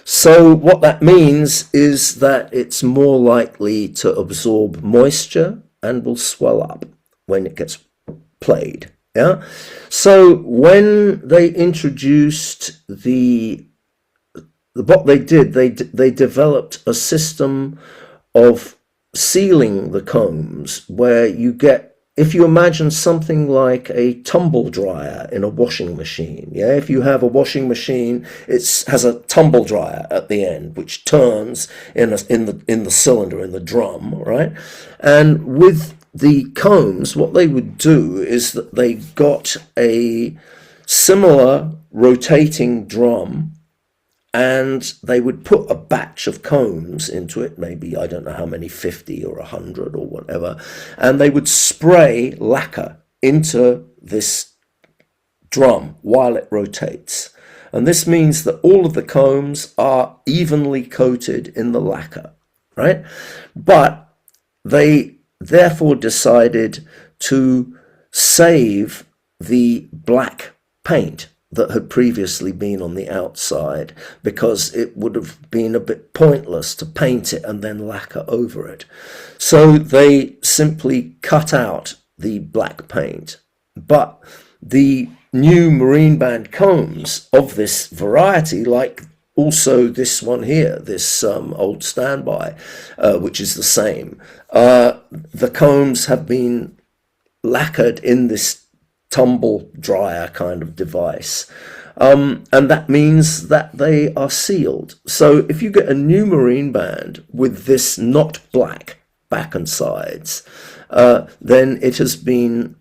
So what that means is that it's more likely to absorb moisture and will swell up when it gets played. Yeah. So when they introduced what they did, they developed a system of sealing the combs where you get, if you imagine something like a tumble dryer in a washing machine, yeah, if you have a washing machine, it has a tumble dryer at the end which turns in the cylinder, in the drum, right? And with the combs, what they would do is that they got a similar rotating drum, and they would put a batch of combs into it, maybe, I don't know how many, 50 or 100 or whatever, and they would spray lacquer into this drum while it rotates. And this means that all of the combs are evenly coated in the lacquer, right? But they therefore decided to save the black paint that had previously been on the outside, because it would have been a bit pointless to paint it and then lacquer over it. So they simply cut out the black paint. But the new Marine Band combs of this variety, like also this one here, this old standby, which is the same. The combs have been lacquered in this tumble dryer kind of device. And that means that they are sealed. So if you get a new marine band with this not black back and sides, then it has been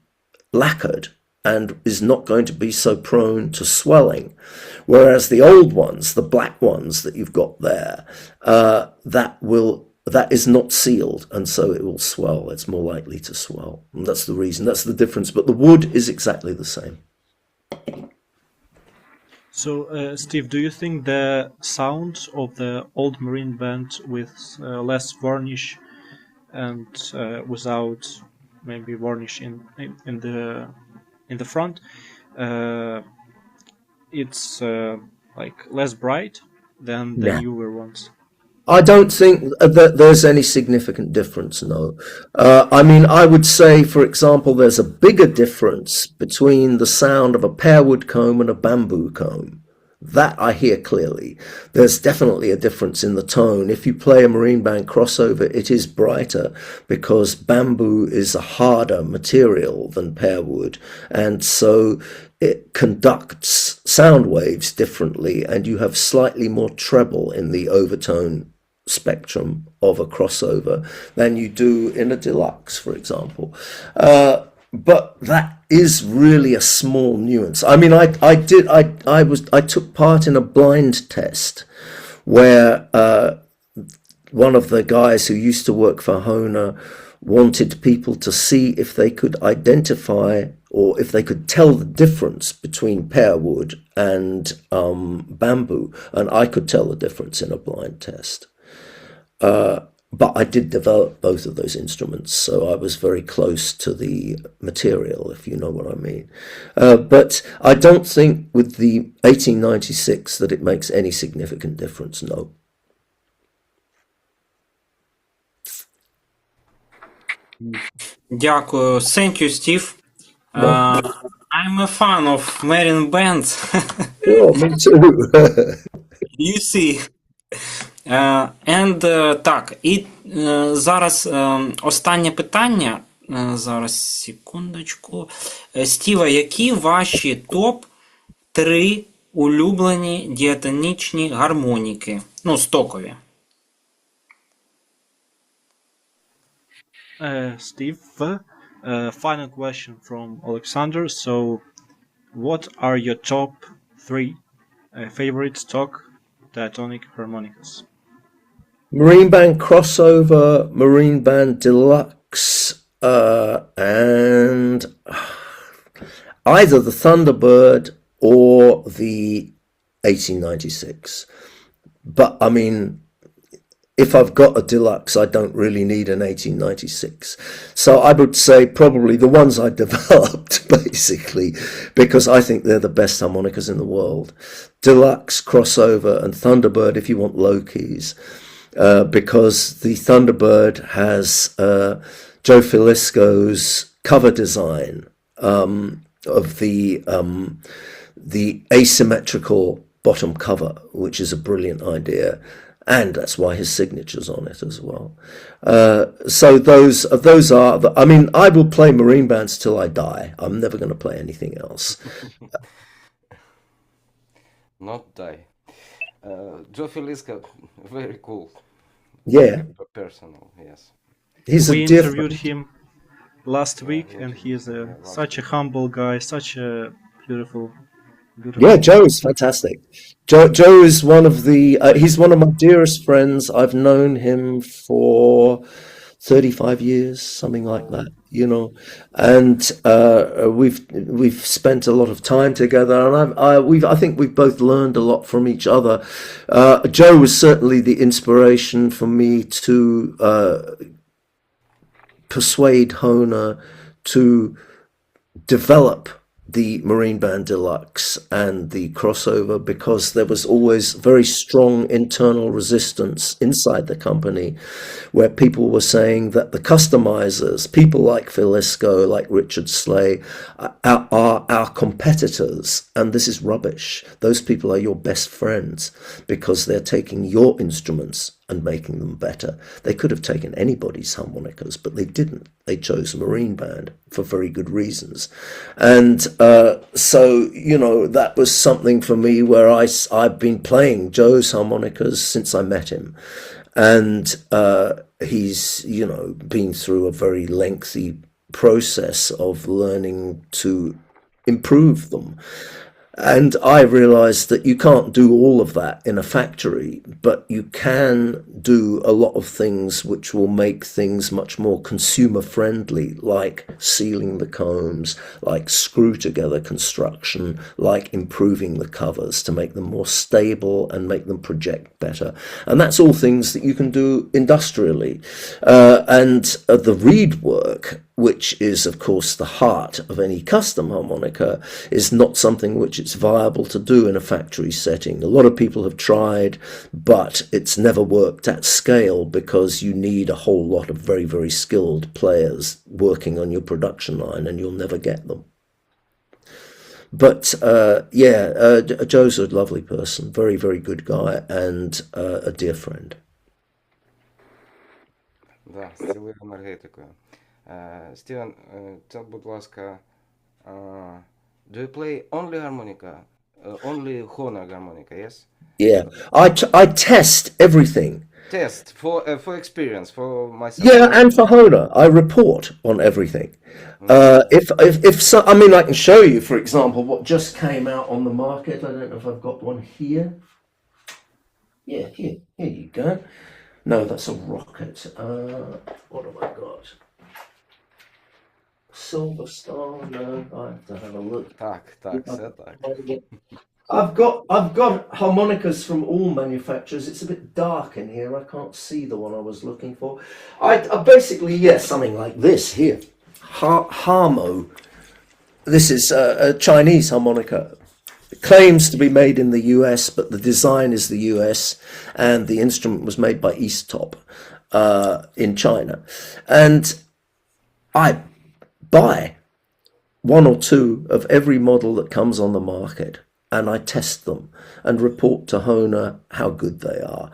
lacquered and is not going to be so prone to swelling. Whereas the old ones, the black ones that you've got there, that is not sealed, and so it will swell. It's more likely to swell. And that's the reason, that's the difference. But the wood is exactly the same. So, Steve, do you think the sound of the old marine band with less varnish and without maybe varnish in the front, it's like less bright than the newer ones? I don't think that there's any significant difference, no. I mean, I would say, for example, there's a bigger difference between the sound of a pearwood comb and a bamboo comb. That I hear clearly. There's definitely a difference in the tone. If you play a marine band crossover, it is brighter because bamboo is a harder material than pearwood, and so it conducts sound waves differently, and you have slightly more treble in the overtone spectrum of a crossover than you do in a deluxe, for example. But that is really a small nuance. I mean, I took part in a blind test where one of the guys who used to work for Hona wanted people to see if they could identify or if they could tell the difference between pearwood and bamboo, and I could tell the difference in a blind test. But I did develop both of those instruments, so I was very close to the material, if you know what I mean. But I don't think with the 1896 that it makes any significant difference, no. Дякую. Thank you, Steve. I'm a fan of marine bands. Oh, me too. You see. Так, і зараз останнє питання. Зараз, секундочку. Стіва, які ваші топ-3 улюблені діатонічні гармоніки? Ну, стокові. Steve, final question from Alexander. So, what are your top 3 favorite stock diatonic harmonicas? Marine Band Crossover, Marine Band Deluxe, and either the Thunderbird or the 1896. But I mean, if I've got a deluxe, I don't really need an 1896. So I would say probably the ones I developed, basically, because I think they're the best harmonicas in the world. Deluxe, Crossover, and Thunderbird if you want low keys, because the Thunderbird has Joe Filisko's cover design of the asymmetrical bottom cover, which is a brilliant idea. And that's why his signature's on it as well. So those are the, I mean, I will play marine bands till I die. I'm never going to play anything else. Not die. Joe Filisko, very cool. Yeah. Personal, yes. We interviewed him last week, and he is such a humble guy, such a beautiful. Yeah, Joe is fantastic. Joe is one of the, he's one of my dearest friends. I've known him for 35 years, something like that, you know, and we've spent a lot of time together, and I think we've both learned a lot from each other. Joe was certainly the inspiration for me to persuade Hona to develop the Marine Band Deluxe and the crossover because there was always very strong internal resistance inside the company where people were saying that the customizers, people like Phil Isco, like Richard Slay, are our competitors, and this is rubbish. Those people are your best friends because they're taking your instruments and making them better. They could have taken anybody's harmonicas, but they didn't. They chose Marine Band for very good reasons. And so, you know, that was something for me where I've been playing Joe's harmonicas since I met him. And he's, you know, been through a very lengthy process of learning to improve them. And I realized that you can't do all of that in a factory, but you can do a lot of things which will make things much more consumer friendly, like sealing the combs, like screw together construction, like improving the covers to make them more stable and make them project better. And that's all things that you can do industrially. And the reed work, which is, of course, the heart of any custom harmonica, is not something which it's viable to do in a factory setting. A lot of people have tried, but it's never worked at scale because you need a whole lot of very, very skilled players working on your production line, and you'll never get them. But Joe's a lovely person, very, very good guy, and a dear friend. Да, з цілою енергетикою. Стівен, тell, будь ласка, do you play only harmonica? Only Honor harmonica, yes? Yeah, I test everything. Test for experience, for myself. Yeah, and for Hona, I report on everything. If so, I mean, I can show you, for example, what just came out on the market. I don't know if I've got one here. Yeah, here you go. No, that's a rocket. What have I got? Silver Star? No, I have to have a look. Так, все так. I've got harmonicas from all manufacturers. It's a bit dark in here. I can't see the one I was looking for. I basically, something like this here. Harmo. This is a Chinese harmonica. It claims to be made in the US, but the design is the US, and the instrument was made by East Top in China. And I buy one or two of every model that comes on the market, and I test them and report to Hona how good they are.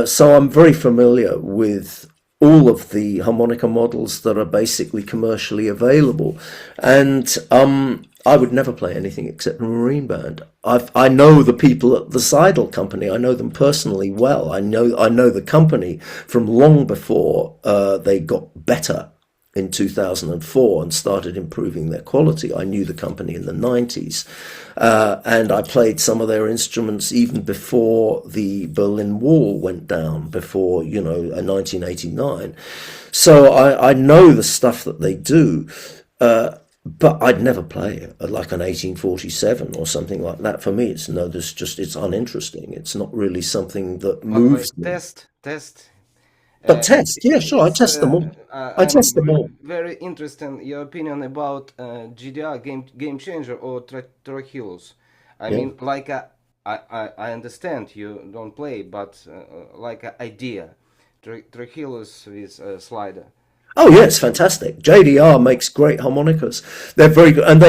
So I'm very familiar with all of the harmonica models that are basically commercially available. And I would never play anything except Marine Band. I know the people at the Seidel company. I know them personally well. I know the company from long before they got better in 2004 and started improving their quality. I knew the company in the 90s. And I played some of their instruments even before the Berlin Wall went down, before, 1989. So I know the stuff that they do, but I'd never play like an 1847 or something like that. For me, it's uninteresting. It's not really something that moves me. Test. But test, yeah, sure, I test them all. I test them all. Very interesting your opinion about GDR, game changer, or Trujillos. I mean, like I understand you don't play, but like an idea, Trujillos with a slider. Oh yeah, it's fantastic. JDR makes great harmonicas. They're very good, and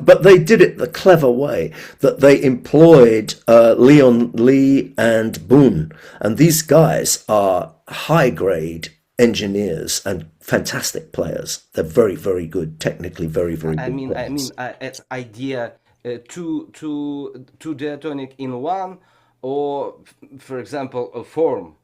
but they did it the clever way that they employed Leon Lee and Boone, and these guys are high-grade engineers and fantastic players. They're very, very good, technically very, very good. I mean, it's idea two diatonic in one, or for example, a form.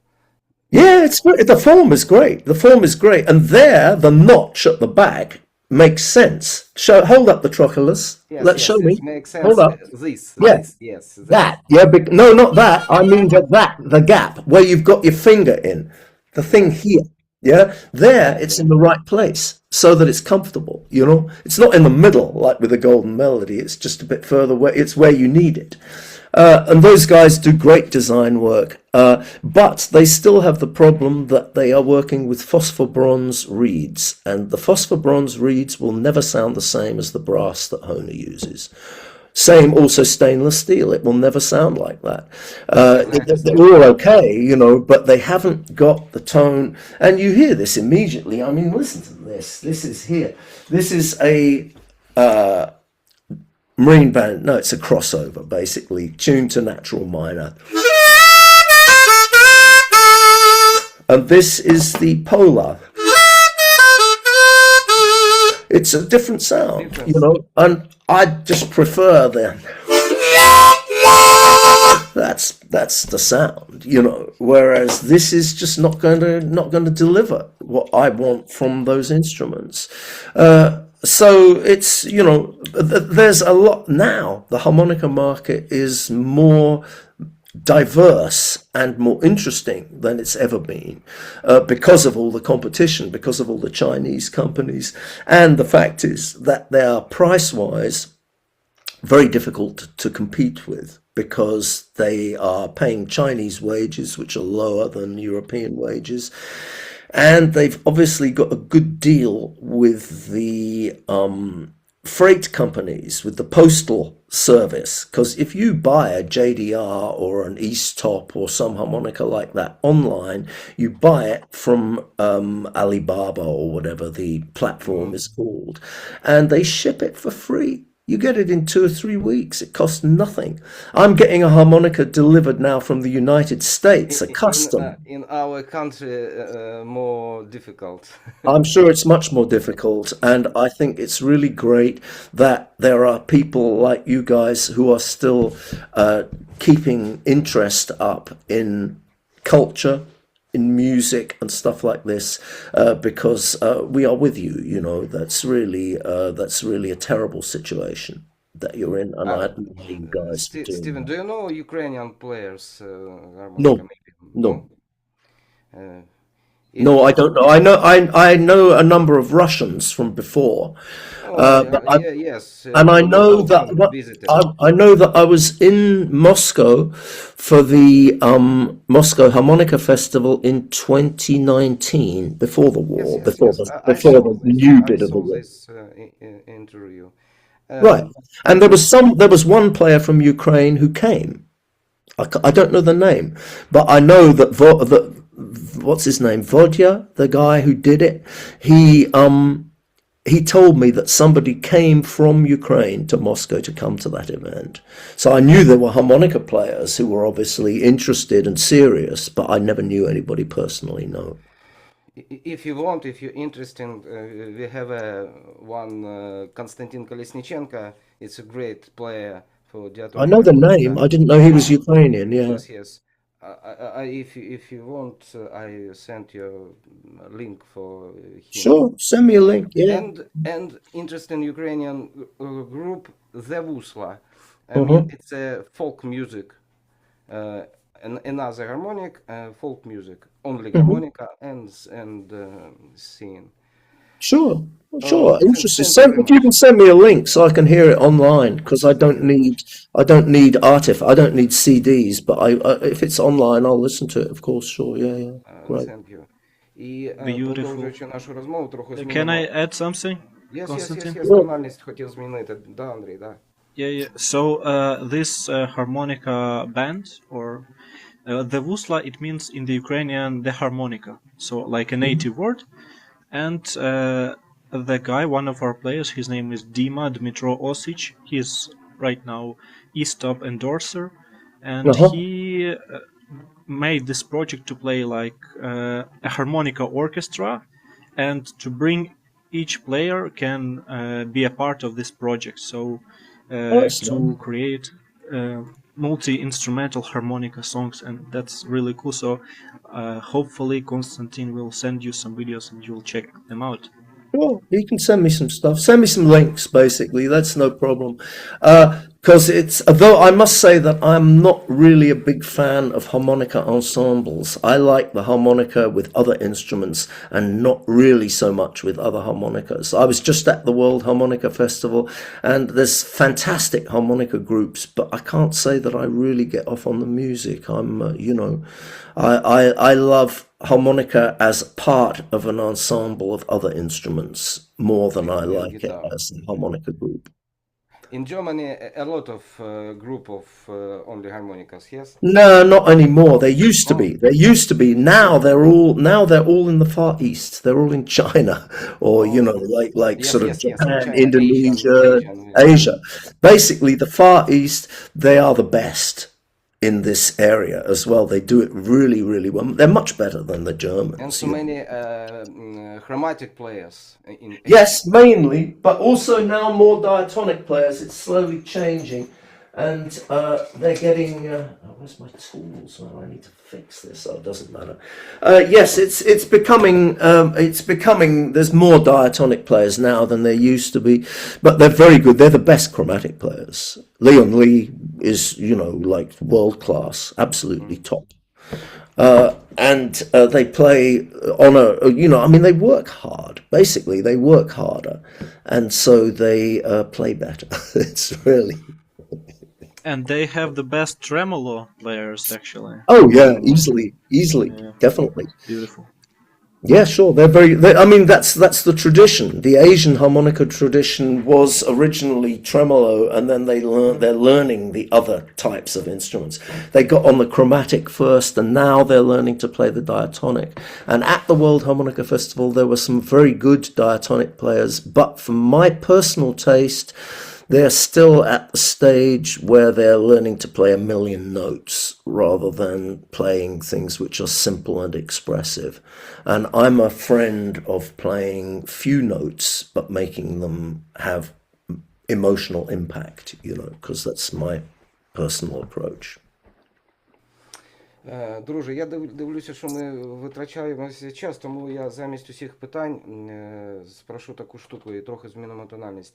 Yeah, the form is great. The form is great, and there the notch at the back makes sense. Hold up the trochilus. Show me. Makes sense. Hold up. This. That. Yeah, no, not that. I mean the gap where you've got your finger in. The thing here. Yeah, there it's in the right place so that it's comfortable. It's not in the middle like with the Golden Melody. It's just a bit further away. It's where you need it. And those guys do great design work, but they still have the problem that they are working with phosphor bronze reeds, and the phosphor bronze reeds will never sound the same as the brass that Hohner uses. Same also stainless steel, it will never sound like that. They're all okay, you know, but they haven't got the tone, and you hear this immediately. I mean, listen to this. This is here. This is a marine band. No, it's a crossover, basically, tuned to natural minor. And this is the polar. It's a different sound, you know, and I just prefer the. That's the sound, you know. Whereas this is just not going to deliver what I want from those instruments. So it's, you know, there's a lot now. The harmonica market is more diverse and more interesting than it's ever been, because of all the competition, because of all the Chinese companies, and the fact is that they are price-wise very difficult to compete with, because they are paying Chinese wages which are lower than European wages, and they've obviously got a good deal with the freight companies, with the postal service, because if you buy a JDR or an East Top or some harmonica like that online, you buy it from Alibaba or whatever the platform is called, and they ship it for free. You get it in 2 or 3 weeks. It costs nothing. I'm getting a harmonica delivered now from the United States, a custom. In our country, more difficult. I'm sure it's much more difficult, and I think it's really great that there are people like you guys who are still keeping interest up in culture, in music and stuff like this, because we are with you, you know. That's really a terrible situation that you're in, and I admire you guys for doing Steven, that. do you know Ukrainian players? No. No, I don't know. I know a number of Russians from before. Yes. And I know that I know that I was in Moscow for the Moscow Harmonica Festival in 2019, before the war, before the new bit of the war. This interview. Right, and there was one player from Ukraine who came. I don't know the name, but I know that what's his name, Vodya, the guy who did it. He told me that somebody came from Ukraine to Moscow to come to that event. So I knew there were harmonica players who were obviously interested and serious, but I never knew anybody personally, no. If you want, if you're interested, we have one Konstantin Kolesnichenko. It's a great player for Diaton. I know the name. I didn't know he was Ukrainian, yeah. Yes. If you want, I sent you a link for him. Sure, send me a link, yeah. And interesting Ukrainian group, The Vusla. It's a folk music, another harmonic, folk music, only harmonica and singing. Sure. Interesting. If you can send me a link so I can hear it online, because I don't need artifact. I don't need CDs, but if it's online, I'll listen to it. Of course, sure. Yeah. Great. Thank you. Продовжуючи нашу розмову, трохи змінимо. Can I add something? Yes. Тональність хотів змінити. Да, Андрій, да. Yeah. So this harmonica band, or the Vusla, it means in the Ukrainian the harmonica, so like a native word. And the guy, one of our players, his name is Dmitro Osich. He's right now East Top endorser, and he made this project to play like a harmonica orchestra, and to bring each player can be a part of this project. So to create multi-instrumental harmonica songs, and that's really cool. So hopefully Konstantin will send you some videos and you'll check them out. Well, you can send me some stuff. Send me some links, basically. That's no problem. Because although I must say that I'm not really a big fan of harmonica ensembles. I like the harmonica with other instruments and not really so much with other harmonicas. I was just at the World Harmonica Festival, and there's fantastic harmonica groups, but I can't say that I really get off on the music. I love harmonica as part of an ensemble of other instruments more than I like it as a harmonica group. In Germany, a lot of group of only harmonicas, yes? No, not anymore. There used to be. There used to be. Now they're all in the Far East. They're all in China, or like Yes, sort of yes, yes, Japan, China, Indonesia, Asian. Asia. Basically, the Far East, they are the best in this area as well. They do it really, really well. They're much better than the Germans. And so many chromatic players. Yes, mainly, but also now more diatonic players. It's slowly changing, and they're getting. Where's my tools? Well, I need to fix this. So it doesn't matter. Yes, it's becoming. There's more diatonic players now than there used to be, but they're very good. They're the best chromatic players. Leon Lee is, like world class, absolutely top. And they play on they work hard. Basically, they work harder, and so they play better. It's really. And they have the best tremolo players, actually. Oh yeah, easily, Yeah. definitely. Beautiful. Yeah, sure. That's the tradition. The Asian harmonica tradition was originally tremolo, and then they're learning the other types of instruments. They got on the chromatic first, and now they're learning to play the diatonic. And at the World Harmonica Festival, there were some very good diatonic players, but for my personal taste, they're still at the stage where they're learning to play a million notes rather than playing things which are simple and expressive. And I'm a friend of playing few notes, but making them have emotional impact, because that's my personal approach. Друже, я дивлюся, що ми витрачаємо час, тому я замість усіх питань спрошу таку штуку і трохи змінимо тональність.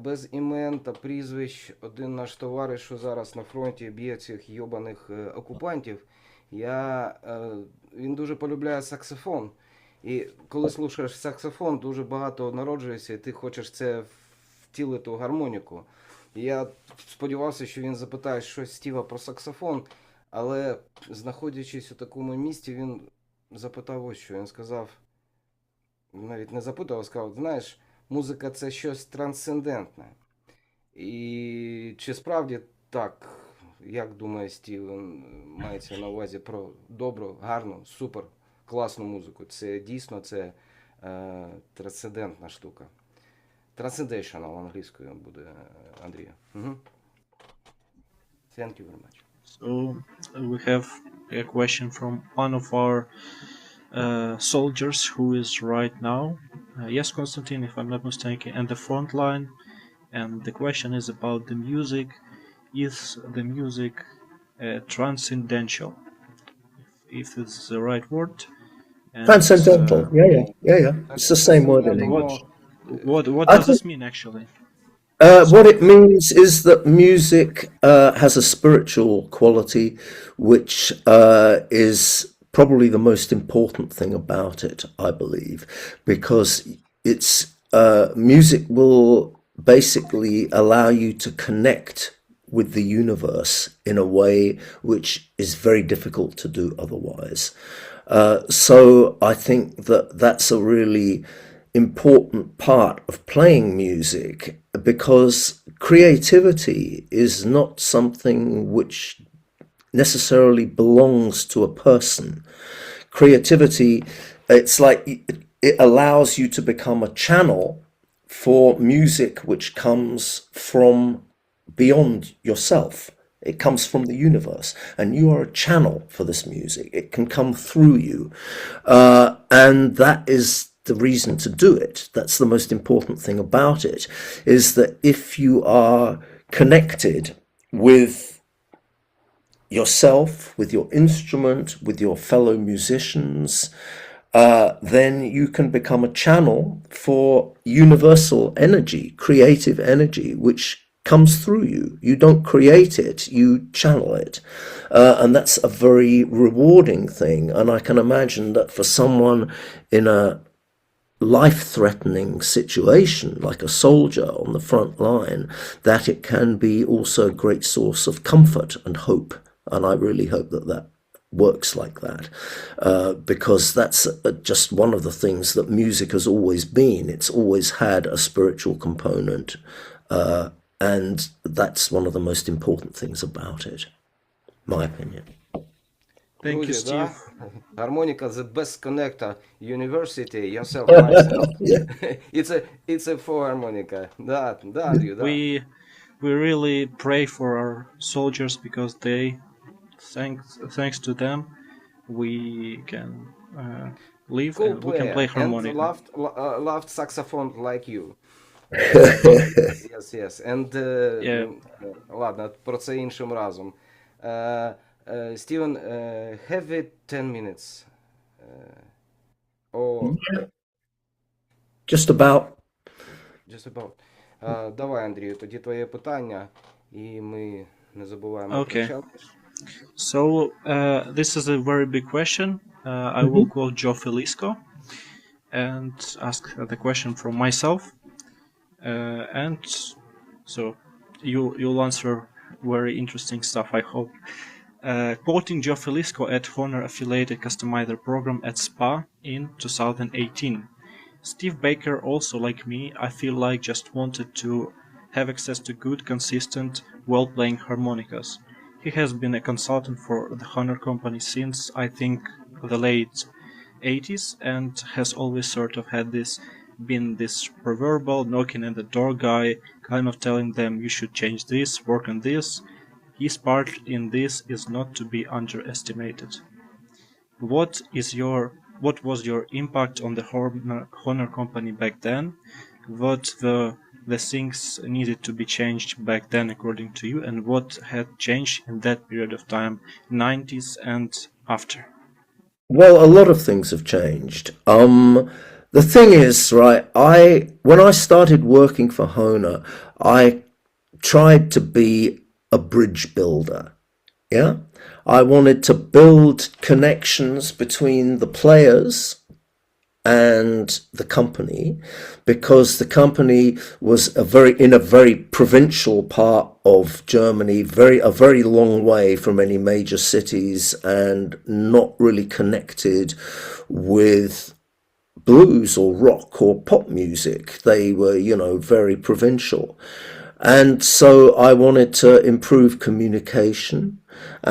Без імен та прізвищ один наш товариш, що зараз на фронті б'є цих йобаних окупантів, він дуже полюбляє саксофон. І коли слухаєш саксофон, дуже багато народжується, і ти хочеш це втілити у гармоніку. І я сподівався, що він запитає щось Стіва про саксофон, але знаходячись у такому місці, він запитав ось що. Він сказав, навіть не запитав, а сказав, знаєш, музика – це щось трансцендентне. І чи справді так, як думає Стівен, мається на увазі про добру, гарну, супер, класну музику? Це дійсно трансцендентна штука. Transcendental англійською буде, Андрія. Thank you very much. So we have a question from one of our soldiers who is right now. Yes, Konstantin, if I'm not mistaken, and the front line. And the question is about the music. Is the music transcendental? If it's the right word. And, Transcendental. Yeah. It's the same word in English. What does this mean, actually? What it means is that music has a spiritual quality, which is probably the most important thing about it, I believe, because it's music will basically allow you to connect with the universe in a way which is very difficult to do otherwise. So I think that that's a really important part of playing music, because creativity is not something which necessarily belongs to a person. Creativity, it's like it allows you to become a channel for music which comes from beyond yourself. It comes from the universe, and you are a channel for this music. It can come through you, and that is the reason to do it. That's the most important thing about it, is that if you are connected with yourself, with your instrument, with your fellow musicians, then you can become a channel for universal energy, creative energy, which comes through you. You don't create it, you channel it. And that's a very rewarding thing. And I can imagine that for someone in a life-threatening situation, like a soldier on the front line, that it can be also a great source of comfort and hope. And I really hope that that works like that, because that's just one of the things that music has always been. It's always had a spiritual component, and that's one of the most important things about it, my opinion. Thank you, Друзі, да? Steve. Harmonica, the best connector, university, yourself, myself. It's a for harmonica. Да, Андрію, да. We really pray for our soldiers because they, thanks to them, we can live Cool and we can play harmonica. And loved saxophone like you. Yes. And, Yeah. ладно, про це іншим разом. Steven, have we 10 minutes? Or Just about. just about. Давай, Андрію, тоді твоє питання, і ми не забуваємо Okay. про чат. So this is a very big question. I will quote Joe Felisko and ask the question from myself. And so you'll answer very interesting stuff, I hope. Quoting Joe Felisko at Honor affiliated customizer program at SPA in 2018. Steve Baker, also like me, I feel like just wanted to have access to good, consistent, well-playing harmonicas. He has been a consultant for the Honor company since, I think, the late 80s, and has always sort of had been this proverbial knocking at the door guy, kind of telling them you should change this, work on this. His part in this is not to be underestimated. What was your impact on the Honor company back then? What the things needed to be changed back then according to you, and what had changed in that period of time, 90s and after? Well, a lot of things have changed. The thing is, right, when I started working for Honor, I tried to be a bridge builder. Yeah, I wanted to build connections between the players and the company, because the company was in a very provincial part of Germany, a very long way from any major cities, and not really connected with blues or rock or pop music. They were, very provincial. And so I wanted to improve communication,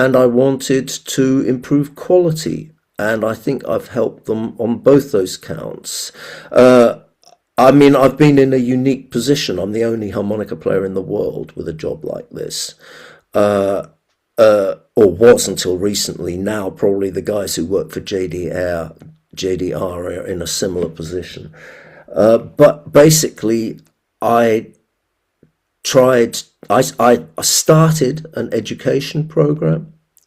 and I wanted to improve quality. And I think I've helped them on both those counts. I've been in a unique position. I'm the only harmonica player in the world with a job like this. Or was until recently. Now probably the guys who work for JDR are in a similar position. But basically, I started an education program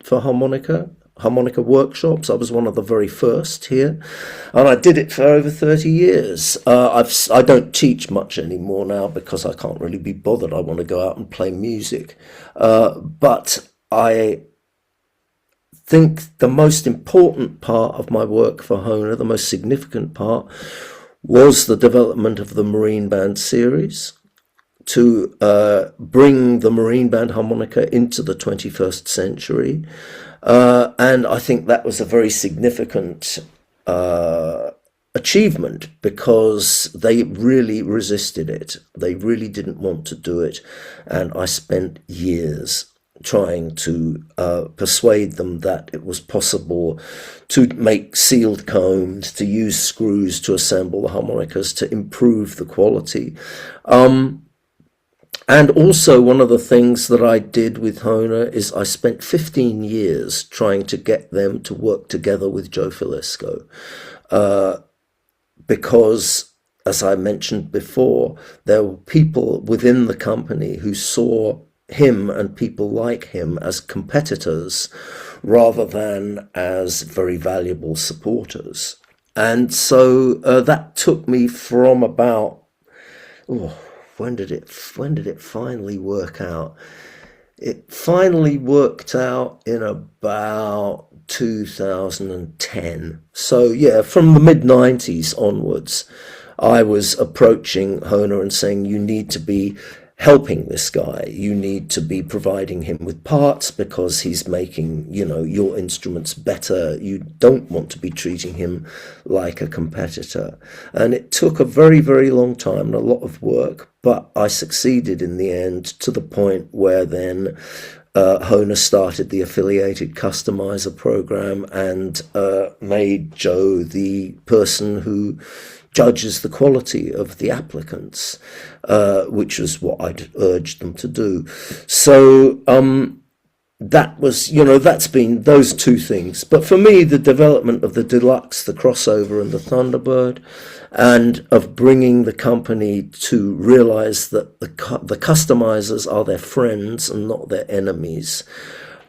for harmonica workshops. I was one of the very first here, and I did it for over 30 years. I don't teach much anymore now because I can't really be bothered. I want to go out and play music. But I think the most important part of my work for Honor, the most significant part, was the development of the Marine Band series, to bring the Marine Band harmonica into the 21st century. And I think that was a very significant achievement, because they really resisted it. They really didn't want to do it. And I spent years trying to persuade them that it was possible to make sealed combs, to use screws to assemble the harmonicas, to improve the quality. And also one of the things that I did with Honor is I spent 15 years trying to get them to work together with Joe Felisko. Because, as I mentioned before, there were people within the company who saw him and people like him as competitors rather than as very valuable supporters. And so that took me from about when did it finally work out? It finally worked out in about 2010. So yeah, from the mid-90s onwards, I was approaching Hohner and saying, you need to be helping this guy. You need to be providing him with parts because he's making, you know, your instruments better. You don't want to be treating him like a competitor. And it took a very, very long time and a lot of work, but I succeeded in the end, to the point where then Hohner started the affiliated customizer program and made Joe the person who judges the quality of the applicants, which was what I'd urged them to do. So that was, you know, that's been those two things. But for me, the development of the Deluxe, the Crossover and the Thunderbird, and of bringing the company to realize that the customizers are their friends and not their enemies,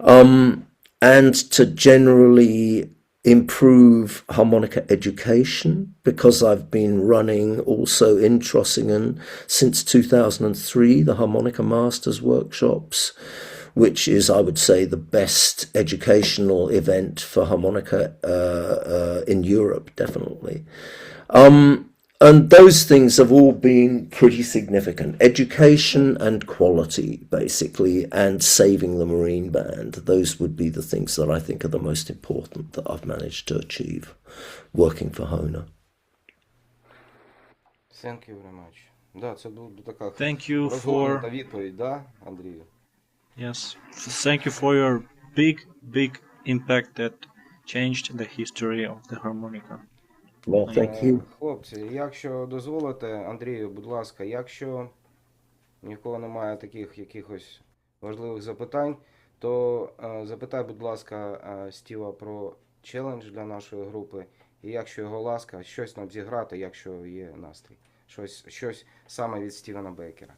and to generally improve harmonica education, because I've been running also in Trossingen since 2003 the Harmonica Masters workshops, which is, I would say, the best educational event for harmonica in Europe, definitely. And those things have all been pretty significant. Education and quality, basically, and saving the Marine Band. Those would be the things that I think are the most important that I've managed to achieve working for Hohner. Thank you very much. Да, це була така Thank you розгорнута for... відповідь, да, Андрію? Yes. Thank you for your big impact that changed the history of the harmonica. Well, thank you. Хлопці, якщо дозволите, Андрію, будь ласка, якщо нікого немає таких якихось важливих запитань, то запитай, будь ласка, Стіва про челендж для нашої групи. І якщо його ласка, щось нам зіграти, якщо є настрій. Щось саме від Стівена Беккера.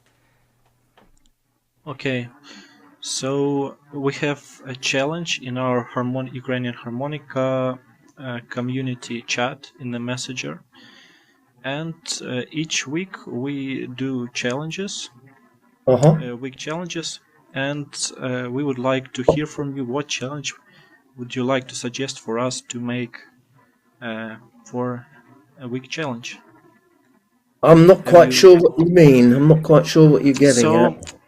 Okay. So we have a challenge in our Ukrainian harmonica community chat in the messenger, and each week we do challenges, week challenges, and we would like to hear from you. What challenge would you like to suggest for us to make for a week challenge? I'm not quite sure what you mean. I'm not quite sure what you're getting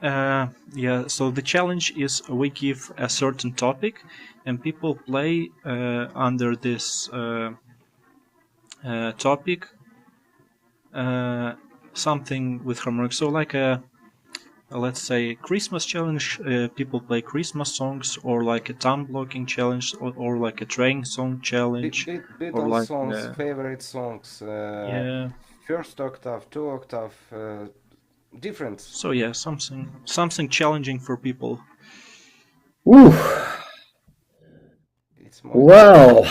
at. So the challenge is we give a certain topic and people play under this topic something with harmonic. So like let's say Christmas challenge, people play Christmas songs, or like a time blocking challenge, or like a train song challenge, or like songs, favorite songs, first octave, 2 octave, different. So yeah, something challenging for people. Ooh. Well,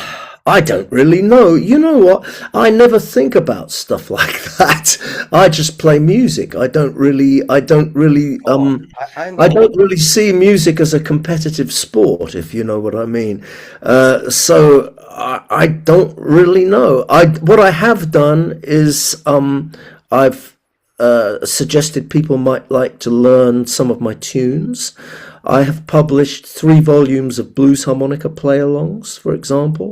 I don't really know. You know what? I never think about stuff like that. I just play music. I don't really see music as a competitive sport, if you know what I mean. So I don't really know. What I have done is I've suggested people might like to learn some of my tunes. I have published 3 volumes of blues harmonica play-alongs, for example,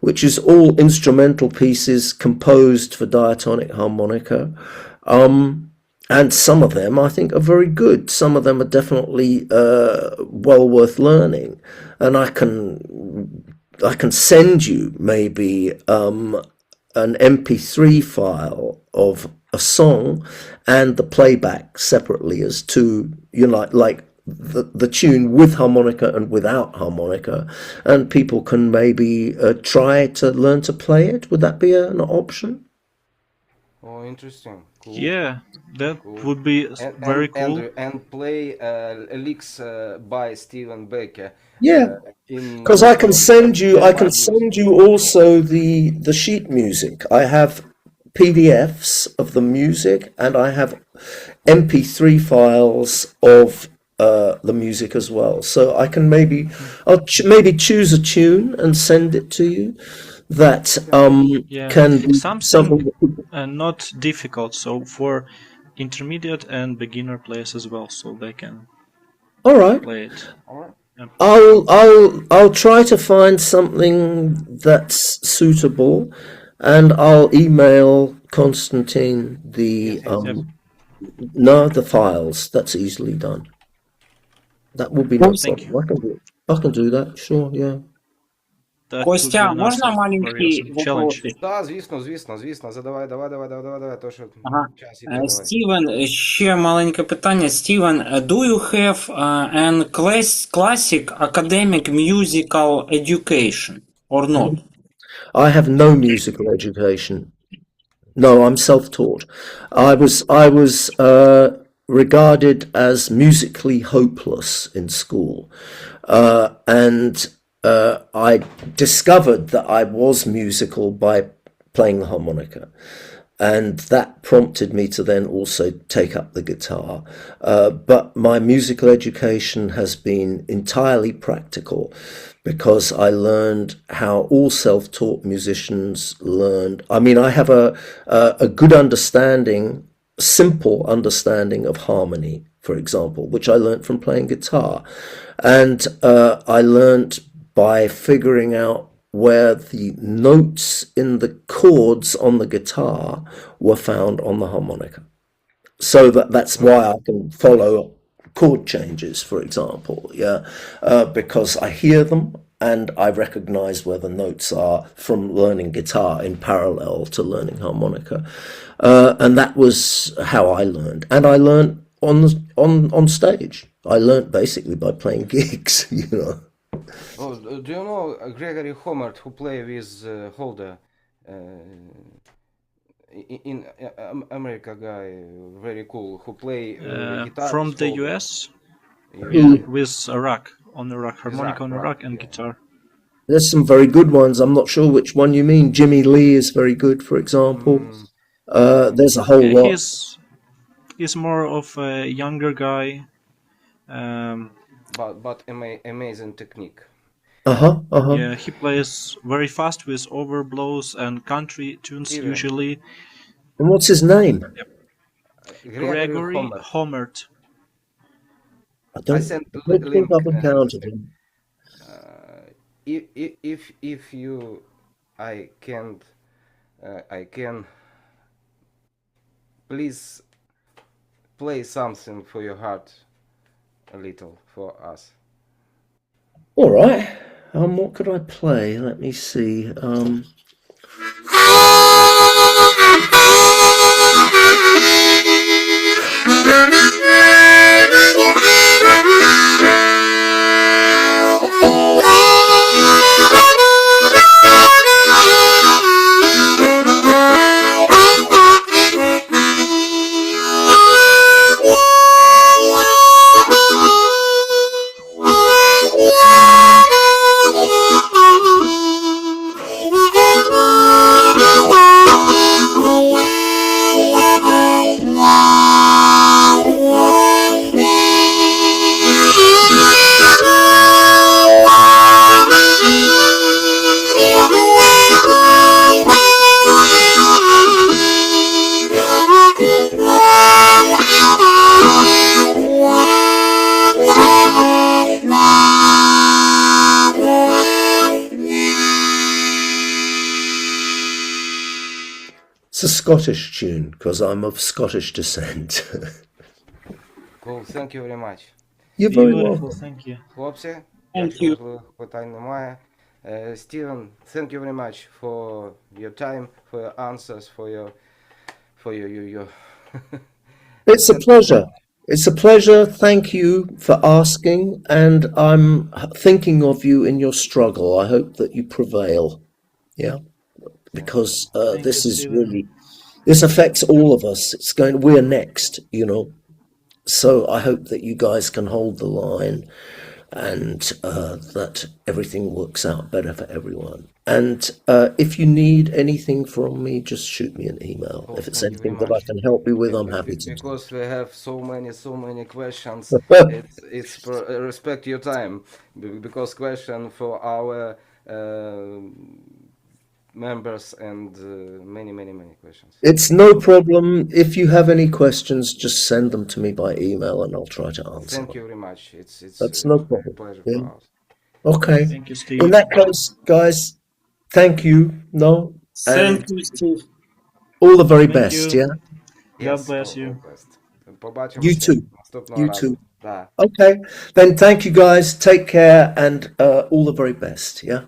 which is all instrumental pieces composed for diatonic harmonica. And some of them I think are very good. Some of them are definitely well worth learning. And I can send you maybe an MP3 file of a song and the playback separately as to, you know, like the tune with harmonica and without harmonica, and people can maybe try to learn to play it. Would that be an option? Oh, interesting. Cool. Yeah, that would be very cool. And play licks by Steven Becker. Yeah, because I can send you also the sheet music. I have PDFs of the music, and I have MP3 files of the music as well. So I can I'll maybe choose a tune and send it to you that can be something not difficult. So for intermediate and beginner players as well, so they can All right. play it. I'll try to find something that's suitable, and I'll email Konstantin the the files. That's easily done. That will be no Thank problem. I can do that. Sure, yeah. That Костя, would be an можна answer for маленький your challenge. вопрос? Так, звісно. Задавай, то що Ага. час іде, давай. Стівен, ще маленьке питання. Стівен, do you have an classic academic musical education or not? I have no musical education. No, I'm self-taught. I was regarded as musically hopeless in school, and I discovered that I was musical by playing the harmonica, and that prompted me to then also take up the guitar. But my musical education has been entirely practical, because I learned how all self-taught musicians learned. I mean, I have a good understanding, simple understanding of harmony, for example, which I learned from playing guitar. And I learned by figuring out where the notes in the chords on the guitar were found on the harmonica. So that's why I can follow chord changes, for example, because I hear them and I recognize where the notes are from learning guitar in parallel to learning harmonica, and that was how I learned. And I learned on stage. I learned basically by playing gigs, you know. Oh, do you know Gregory Homert, who play with Holder? In America guy, very cool, who play guitar From with the Holder. US, yeah, with a rack, on the rack, harmonica on the rack, and yeah. guitar. There's some very good ones. I'm not sure which one you mean. Jimmy Lee is very good, for example. There's a whole lot. He's more of a younger guy. But amazing technique. Yeah, he plays very fast with overblows and country tunes usually. And what's his name? Gregory Homert. I don't think I've encountered him. If you, I can please play something for your heart a little for us. All right. What could I play? Let me see. It's a Scottish tune because I'm of Scottish descent. Cool, thank you very much. You're very Beautiful, welcome. thank you. Хлопці, Thank якщо you. можливих питань немає. Steven, thank you very much for your time, for your answers, for your It's a pleasure. It's a pleasure. Thank you for asking, and I'm thinking of you in your struggle. I hope that you prevail. Yeah, because this you, is Steven. really, this affects all of us. We're next, you know. So I hope that you guys can hold the line, and that everything works out better for everyone. And if you need anything from me, just shoot me an email. If it's thank you anything very that I much. can help you with, I'm happy to. Because we have so many questions. It's respect your time, because question for our members and many questions. It's no problem. If you have any questions, just send them to me by email and I'll try to answer. Thank you very much. It's That's no problem. a pleasure Yeah. for us. Okay. Thank you, Steve. In that case, guys, thank you. No? Thank you, Steve. All the very Thank best, you. yeah? God bless all you. the best. Побачимося You too. наступного You разу. too. Да. Okay. Then thank you guys. Take care and all the very best, yeah?